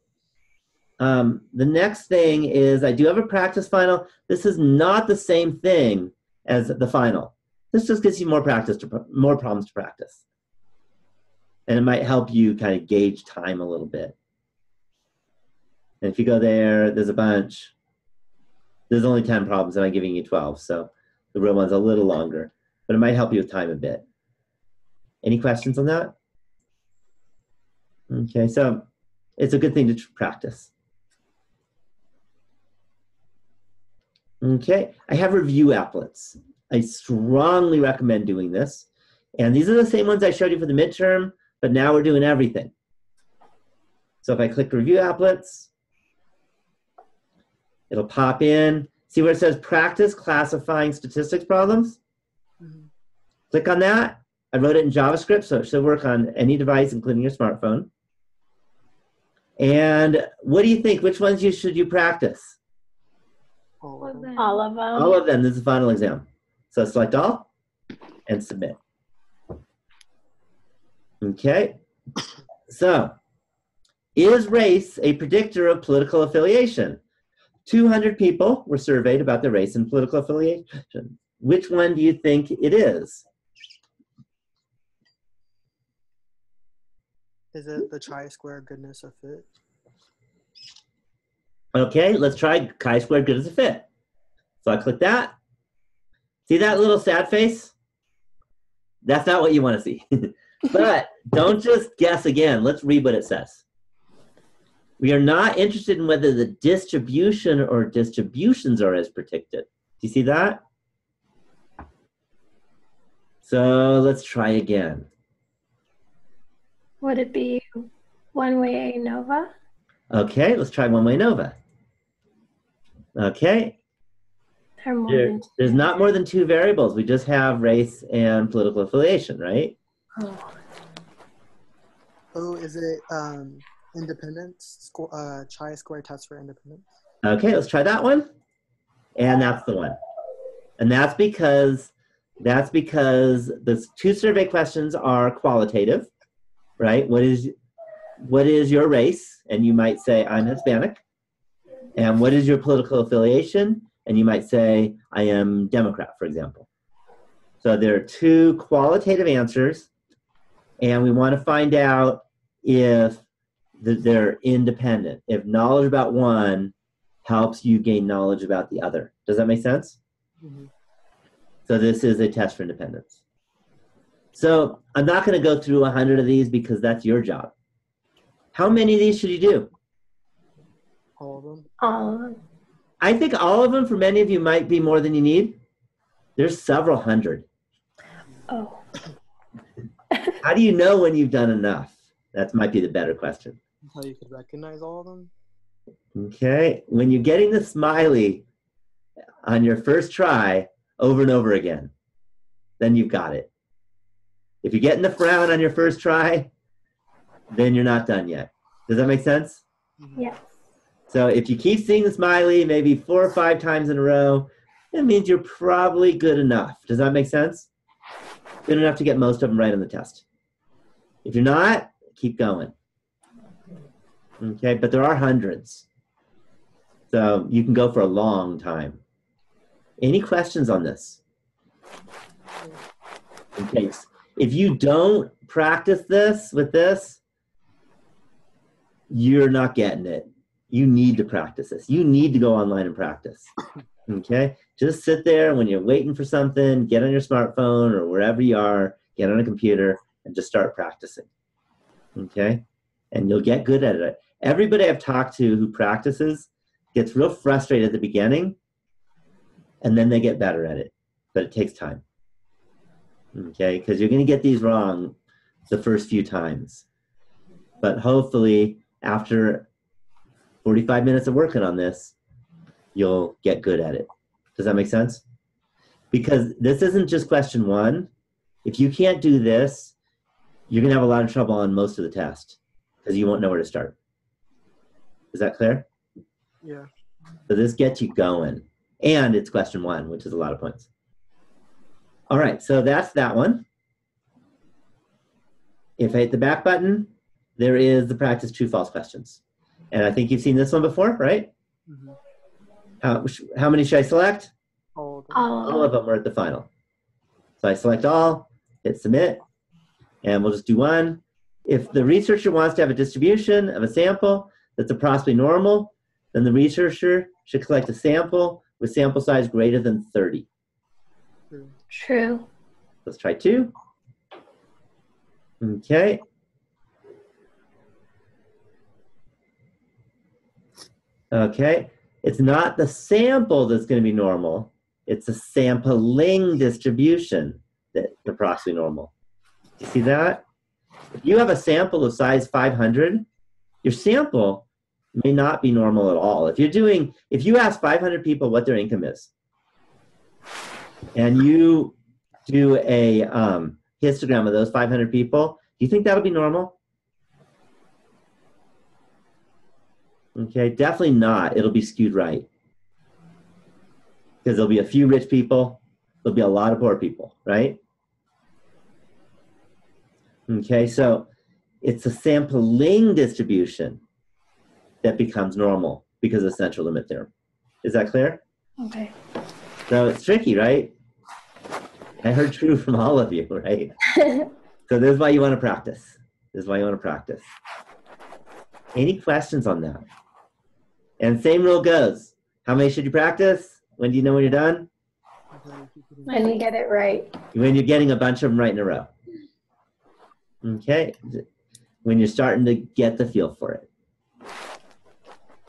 the next thing is I do have a practice final. This is not the same thing as the final. This just gives you more more problems to practice. And it might help you kind of gauge time a little bit. And if you go there, there's a bunch. There's only 10 problems and I'm giving you 12. So the real one's a little longer, but it might help you with time a bit. Any questions on that? Okay, so it's a good thing to practice. Okay, I have review applets. I strongly recommend doing this. And these are the same ones I showed you for the midterm, but now we're doing everything. So if I click review applets, it'll pop in. See where it says practice classifying statistics problems? Mm-hmm. Click on that. I wrote it in JavaScript, so it should work on any device, including your smartphone. And what do you think? Which ones should you practice? All of them. All of them. This is the final exam. So select all and submit. Okay. So, is race a predictor of political affiliation? 200 people were surveyed about their race and political affiliation. Which one do you think it is? Is it the chi-square goodness of fit? Okay, let's try chi-squared goodness of fit. So I click that. See that little sad face? That's not what you want to see. But don't just guess again. Let's read what it says. We are not interested in whether the distribution or distributions are as predicted. Do you see that? So let's try again. Would it be one-way ANOVA? Okay, let's try one-way ANOVA. Okay. There's not more than 2 variables. We just have race and political affiliation, right? Oh, is it independence? Chi-square test for independence? Okay, let's try that one. And that's the one. And that's because the 2 survey questions are qualitative, right? What is your race? And you might say, I'm Hispanic. And what is your political affiliation? And you might say, I am Democrat, for example. So there are 2 qualitative answers, and we want to find out if they're independent, if knowledge about one helps you gain knowledge about the other. Does that make sense? Mm-hmm. So this is a test for independence. So I'm not going to go through 100 of these because that's your job. How many of these should you do? All of them. All of them. I think all of them for many of you might be more than you need. There's several hundred. Oh. How do you know when you've done enough? That might be the better question. How you could recognize all of them? Okay. When you're getting the smiley on your first try over and over again, then you've got it. If you're getting the frown on your first try, then you're not done yet. Does that make sense? Yes. So if you keep seeing the smiley maybe 4 or 5 times in a row, it means you're probably good enough. Does that make sense? Good enough to get most of them right on the test. If you're not, keep going. Okay, but there are hundreds. So you can go for a long time. Any questions on this? Okay, if you don't practice this with this, you're not getting it. You need to practice this. You need to go online and practice. Okay? Just sit there when you're waiting for something, get on your smartphone or wherever you are, get on a computer and just start practicing. Okay? And you'll get good at it. Everybody I've talked to who practices gets real frustrated at the beginning and then they get better at it. But it takes time. Okay? Because you're going to get these wrong the first few times. But hopefully after 45 minutes of working on this, you'll get good at it. Does that make sense? Because this isn't just question 1. If you can't do this, you're going to have a lot of trouble on most of the test because you won't know where to start. Is that clear? Yeah. So this gets you going. And it's question 1, which is a lot of points. All right, so that's that one. If I hit the back button, there is the practice true-false questions. And I think you've seen this one before, right? How many should I select? All of them. All of them are at the final. So I select all, hit submit, and we'll just do one. If the researcher wants to have a distribution of a sample that's approximately normal, then the researcher should collect a sample with sample size greater than 30. True. Let's try 2. Okay. Okay. It's not the sample that's going to be normal. It's a sampling distribution that's approximately normal. You see that? If you have a sample of size 500, your sample may not be normal at all. If you ask 500 people what their income is, and you do a histogram of those 500 people, do you think that'll be normal? Okay, definitely not. It'll be skewed right. Because there'll be a few rich people, there'll be a lot of poor people, right? Okay, so it's a sampling distribution that becomes normal because of central limit theorem. Is that clear? Okay. So it's tricky, right? I heard true from all of you, right? So this is why you want to practice. This is why you want to practice. Any questions on that? And same rule goes. How many should you practice? When do you know when you're done? When you get it right. When you're getting a bunch of them right in a row. Okay? When you're starting to get the feel for it.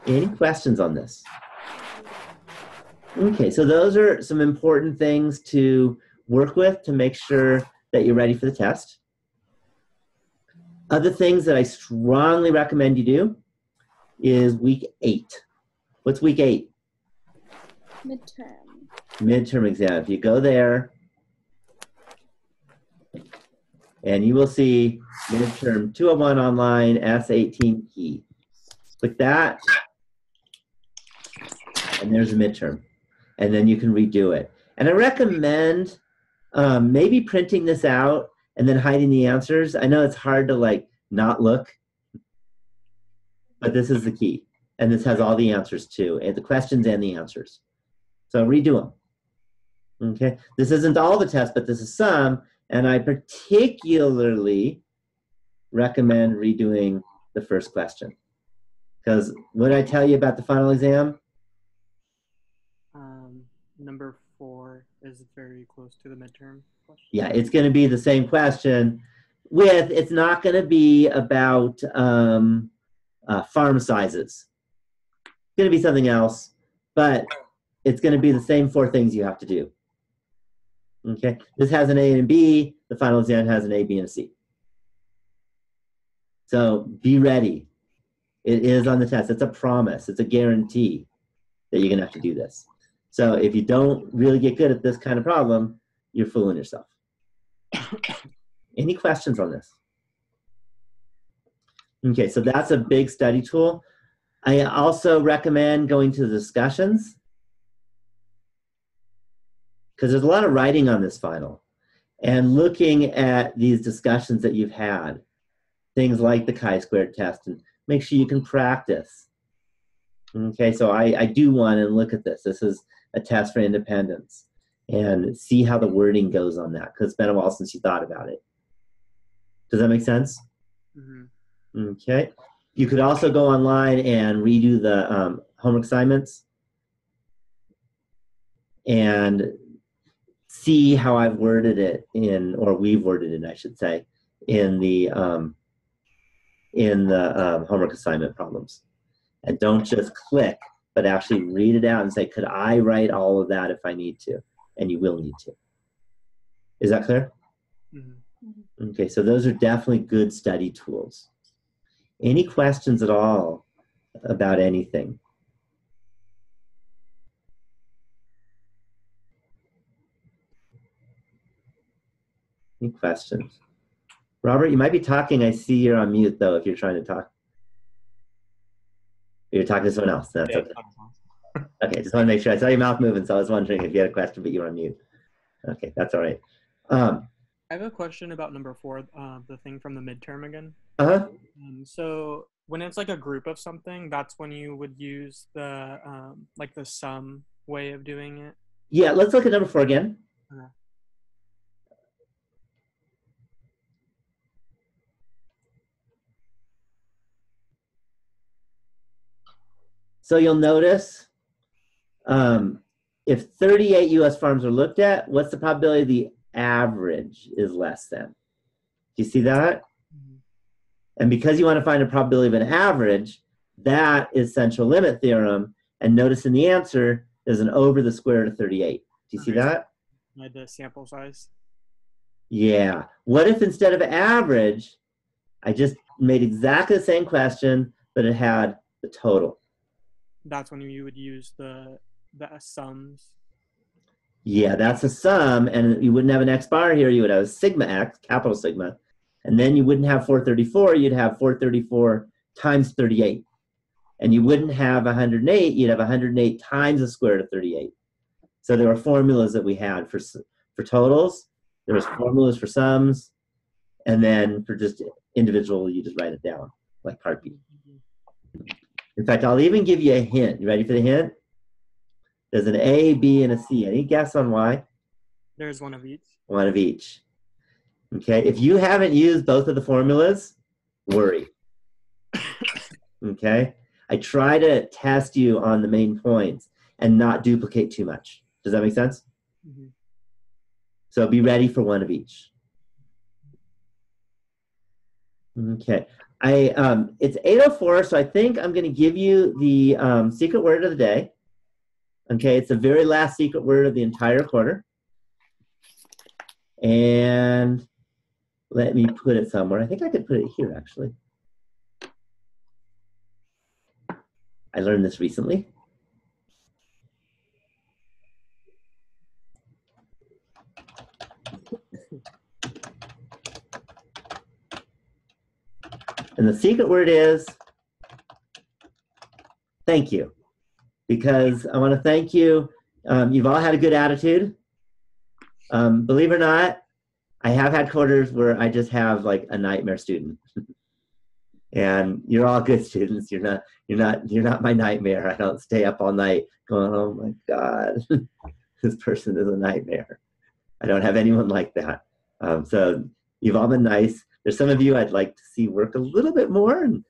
Any questions on this? Okay, so those are some important things to work with to make sure that you're ready for the test. Other things that I strongly recommend you do is week 8. What's week 8? Midterm. Midterm exam. If you go there, and you will see midterm 201 online, S18 key. Click that, and there's a midterm. And then you can redo it. And I recommend maybe printing this out and then hiding the answers. I know it's hard to not look, but this is the key. And this has all the answers too, and the questions and the answers. So redo them. Okay, this isn't all the tests, but this is some, and I particularly recommend redoing the first question. Because what did I tell you about the final exam? Number 4 is very close to the midterm question. Yeah, it's going to be the same question it's not going to be about farm sizes. It's going to be something else, but it's going to be the same 4 things you have to do. Okay, this has an A and a B. The final exam has an A, B, and a C. So be ready. It is on the test. It's a promise. It's a guarantee that you're going to have to do this. So if you don't really get good at this kind of problem, you're fooling yourself. Any questions on this? Okay, so that's a big study tool. I also recommend going to the discussions because there's a lot of writing on this final and looking at these discussions that you've had, things like the chi-squared test, and make sure you can practice. Okay, so I do want to look at this. This is a test for independence and see how the wording goes on that because it's been a while since you thought about it. Does that make sense? Mm-hmm. Okay. You could also go online and redo the homework assignments and see how I've worded it or we've worded it, I should say, in the homework assignment problems. And don't just click, but actually read it out and say, could I write all of that if I need to? And you will need to. Is that clear? Mm-hmm. Okay, so those are definitely good study tools. Any questions at all about anything? Any questions? Robert, you might be talking. I see you're on mute, though, if you're trying to talk. You're talking to someone else. That's Yeah, okay. Okay, just want to make sure. I saw your mouth moving, so I was wondering if you had a question, but you were on mute. Okay, that's all right. I have a question about number 4, the thing from the midterm again. Uh-huh. So when it's like a group of something, that's when you would use the like the sum way of doing it. Yeah, let's look at number 4 again. So you'll notice if 38 U.S. farms are looked at, what's the probability the average is less than? Do you see that? And because you want to find a probability of an average, that is central limit theorem. And notice in the answer, there's an over the square root of 38. Do you see that? Like the sample size. Yeah. What if instead of average, I just made exactly the same question, but it had the total? That's when you would use the sums. Yeah, that's a sum, and you wouldn't have an x bar here. You would have a sigma x, capital sigma, and then you wouldn't have 434. You'd have 434 times 38. And you wouldn't have 108. You'd have 108 times the square root of 38. So there were formulas that we had for totals. There was formulas for sums, and then for just individual, you just write it down, like part B. In fact, I'll even give you a hint. You ready for the hint? There's an A, B, and a C. Any guess on why? There's one of each. One of each. Okay, if you haven't used both of the formulas, worry. Okay, I try to test you on the main points and not duplicate too much. Does that make sense? Mm-hmm. So be ready for one of each. Okay, it's 8:04, so I think I'm going to give you the secret word of the day. Okay, it's the very last secret word of the entire quarter. And let me put it somewhere. I think I could put it here, actually. I learned this recently. And the secret word is thank you. Because I want to thank you. You've all had a good attitude. Believe it or not, I have had quarters where I just have like a nightmare student. And you're all good students. You're not my nightmare. I don't stay up all night going, oh my God, this person is a nightmare. I don't have anyone like that. So you've all been nice. There's some of you I'd like to see work a little bit more and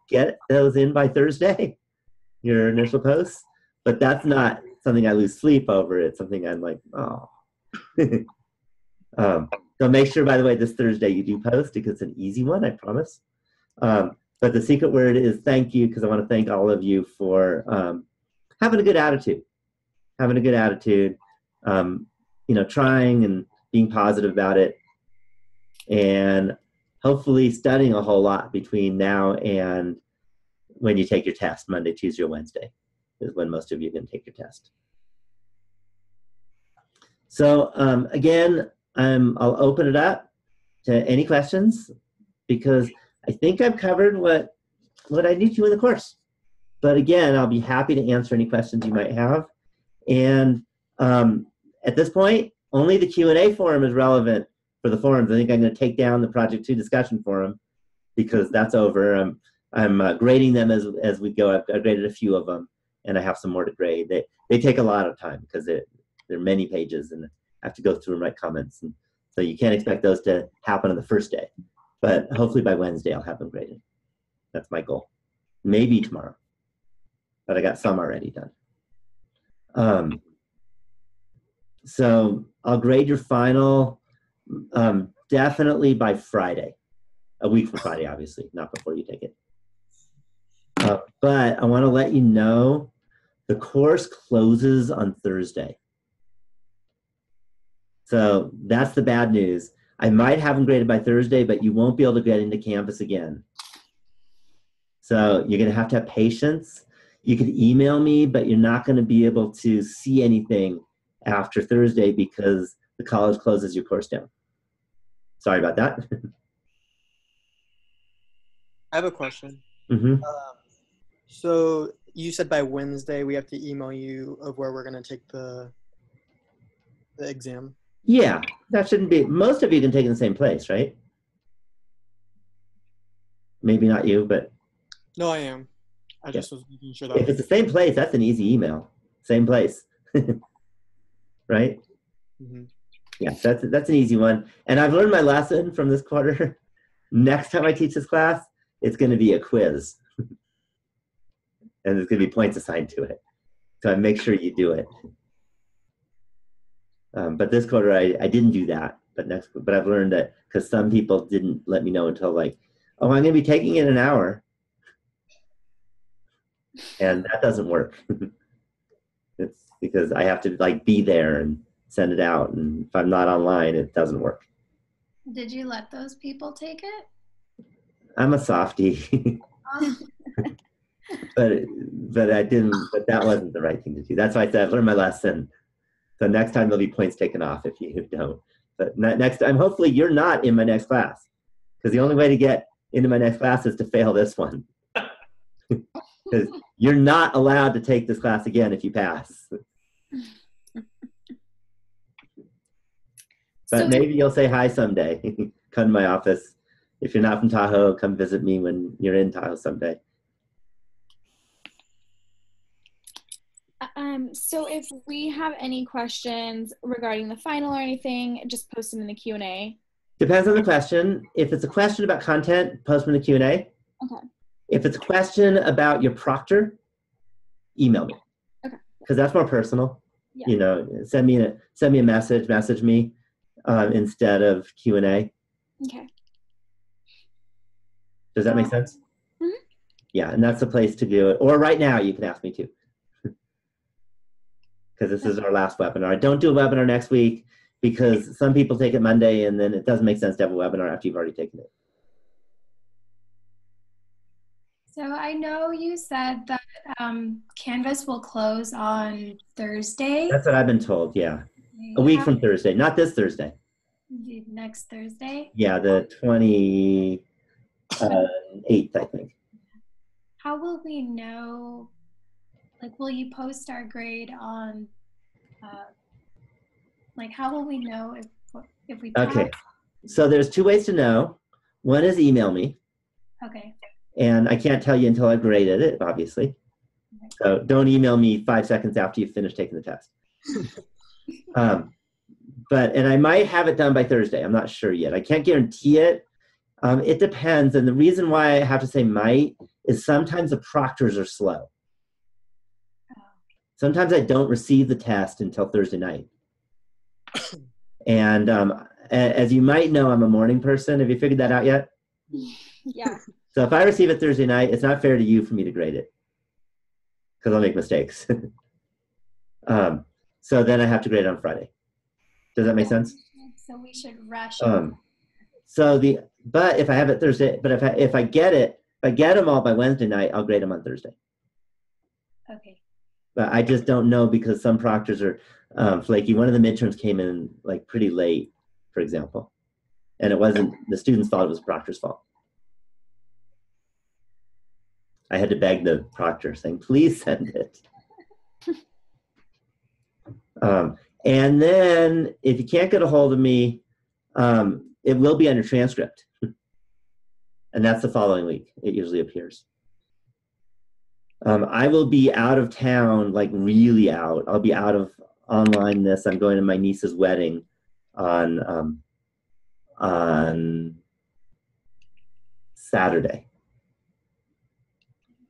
get those in by Thursday, your initial posts. But that's not something I lose sleep over. It's something I'm like, oh. So make sure, by the way, this Thursday you do post because it's an easy one, I promise. But the secret word is thank you, because I want to thank all of you for having a good attitude. Having a good attitude, trying and being positive about it, and hopefully studying a whole lot between now and when you take your test, Monday, Tuesday, or Wednesday is when most of you can take your test. So again, I'll open it up to any questions because I think I've covered what I need to in the course. But again, I'll be happy to answer any questions you might have. And at this point, only the Q&A forum is relevant for the forums. I think I'm going to take down the Project 2 discussion forum because that's over. I'm grading them as we go. I've graded a few of them, and I have some more to grade. They take a lot of time because there are many pages, and I have to go through and write comments. And so you can't expect those to happen on the first day. But hopefully by Wednesday, I'll have them graded. That's my goal. Maybe tomorrow. But I got some already done. So I'll grade your final definitely by Friday. A week from Friday, obviously, not before you take it. But I want to let you know the course closes on Thursday. So that's the bad news. I might have them graded by Thursday, but you won't be able to get into campus again. So you're going to have patience. You can email me, but you're not going to be able to see anything after Thursday because the college closes your course down. Sorry about that. I have a question. Hmm. So you said by Wednesday we have to email you of where we're going to take the exam. Yeah, that shouldn't be. Most of you can take it in the same place, right? Maybe not you, but No, I am. I Yeah. just was making sure that if was. it's the same place, that's an easy email. Same place, right? Mhm. Yeah, that's an easy one. And I've learned my lesson from this quarter. Next time I teach this class, it's going to be a quiz, and there's going to be points assigned to it. So I make sure you do it. But this quarter, I didn't do that. But I've learned that because some people didn't let me know until like, oh, I'm going to be taking it in an hour, and that doesn't work. It's because I have to like be there and send it out, and if I'm not online, it doesn't work. Did you let those people take it? I'm a softie, but I didn't. But that wasn't the right thing to do. That's why I said I've learned my lesson. So next time there'll be points taken off if you don't. But next time, hopefully you're not in my next class, because the only way to get into my next class is to fail this one. Because you're not allowed to take this class again if you pass. But So maybe you'll say hi someday. Come to my office. If you're not from Tahoe, come visit me when you're in Tahoe someday. so if we have any questions regarding the final or anything, just post them in the Q&A. Depends on the question. If it's a question about content, post them in the Q&A. Okay. If it's a question about your proctor, email me. Okay. Because that's more personal. Yeah. You know, send me a message me instead of Q&A. Okay. Does that make sense? Mhm. Yeah, and that's the place to do it. Or right now, you can ask me to. Because this is our last webinar. I don't do a webinar next week because some people take it Monday, and then it doesn't make sense to have a webinar after you've already taken it. So I know you said that Canvas will close on Thursday. That's what I've been told, yeah. A week from Thursday, not this Thursday. Next Thursday. Yeah, the 28th, I think. How will we know, like, will you post our grade on, like, how will we know if we pass? Okay, so there's two ways to know. One is email me, Okay. and I can't tell you until I've graded it, obviously. So don't email me 5 seconds after you finish taking the test. And I might have it done by Thursday. I'm not sure yet. I can't guarantee it. It depends. And the reason why I have to say might is sometimes the proctors are slow. Sometimes I don't receive the test until Thursday night. And as you might know, I'm a morning person. Have you figured that out yet? Yeah. So if I receive it Thursday night, it's not fair to you for me to grade it because I'll make mistakes. So then I have to grade it on Friday. Does that make sense? So we should rush. But if I have it Thursday, but if I get them all by Wednesday night, I'll grade them on Thursday. Okay. But I just don't know because some proctors are flaky. One of the midterms came in like pretty late, for example, and it wasn't the students' fault; it was the proctor's fault. I had to beg the proctor, saying, "Please send it." And then, if you can't get a hold of me, it will be on your transcript, and that's the following week. It usually appears. I will be out of town, like really out. I'll be out of online this. I'm going to my niece's wedding on Saturday.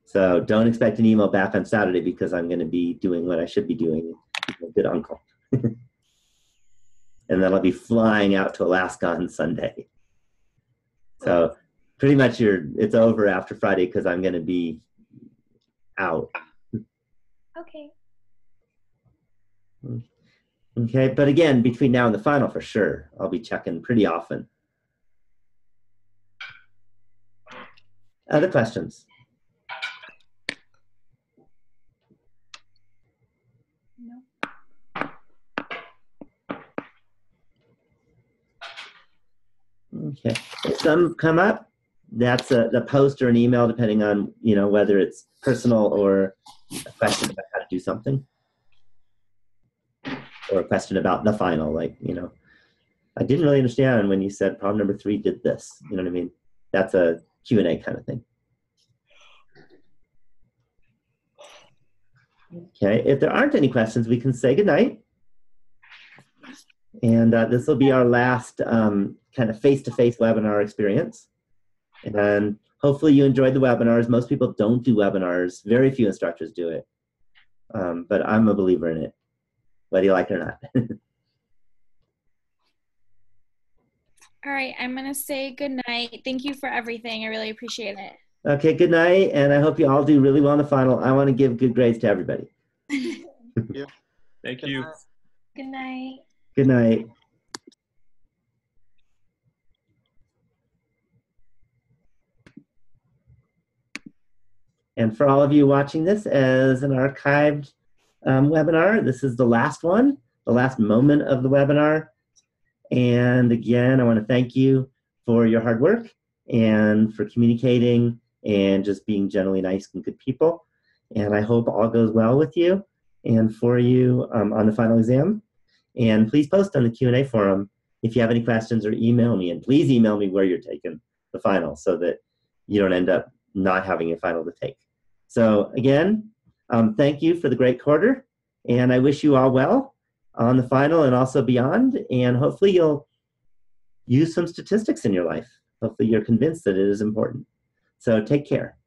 So don't expect an email back on Saturday because I'm going to be doing what I should be doing. A good uncle. And then I'll be flying out to Alaska on Sunday. So pretty much it's over after Friday because I'm going to be out. Okay. Okay, but again, between now and the final, for sure, I'll be checking pretty often. Other questions? No. some come up, that's the post or an email, depending on, whether it's personal or a question about how to do something. Or a question about the final, like, I didn't really understand when you said problem number 3 did this. You know what I mean? That's a Q&A kind of thing. Okay, if there aren't any questions, we can say goodnight. And this will be our last kind of face-to-face webinar experience. And hopefully you enjoyed the webinars. Most people don't do webinars. Very few instructors do it. But I'm a believer in it, whether you like it or not. All right, I'm going to say good night. Thank you for everything. I really appreciate it. Okay, good night, and I hope you all do really well in the final. I want to give good grades to everybody. Yeah. Thank you. Good night. Good night. And for all of you watching this as an archived webinar, this is the last one, the last moment of the webinar. And again, I want to thank you for your hard work and for communicating and just being generally nice and good people. And I hope all goes well with you and for you on the final exam. And please post on the Q&A forum if you have any questions, or email me. And please email me where you're taking the final so that you don't end up not having a final to take. So again, thank you for the great quarter. And I wish you all well on the final and also beyond. And hopefully you'll use some statistics in your life. Hopefully you're convinced that it is important. So take care.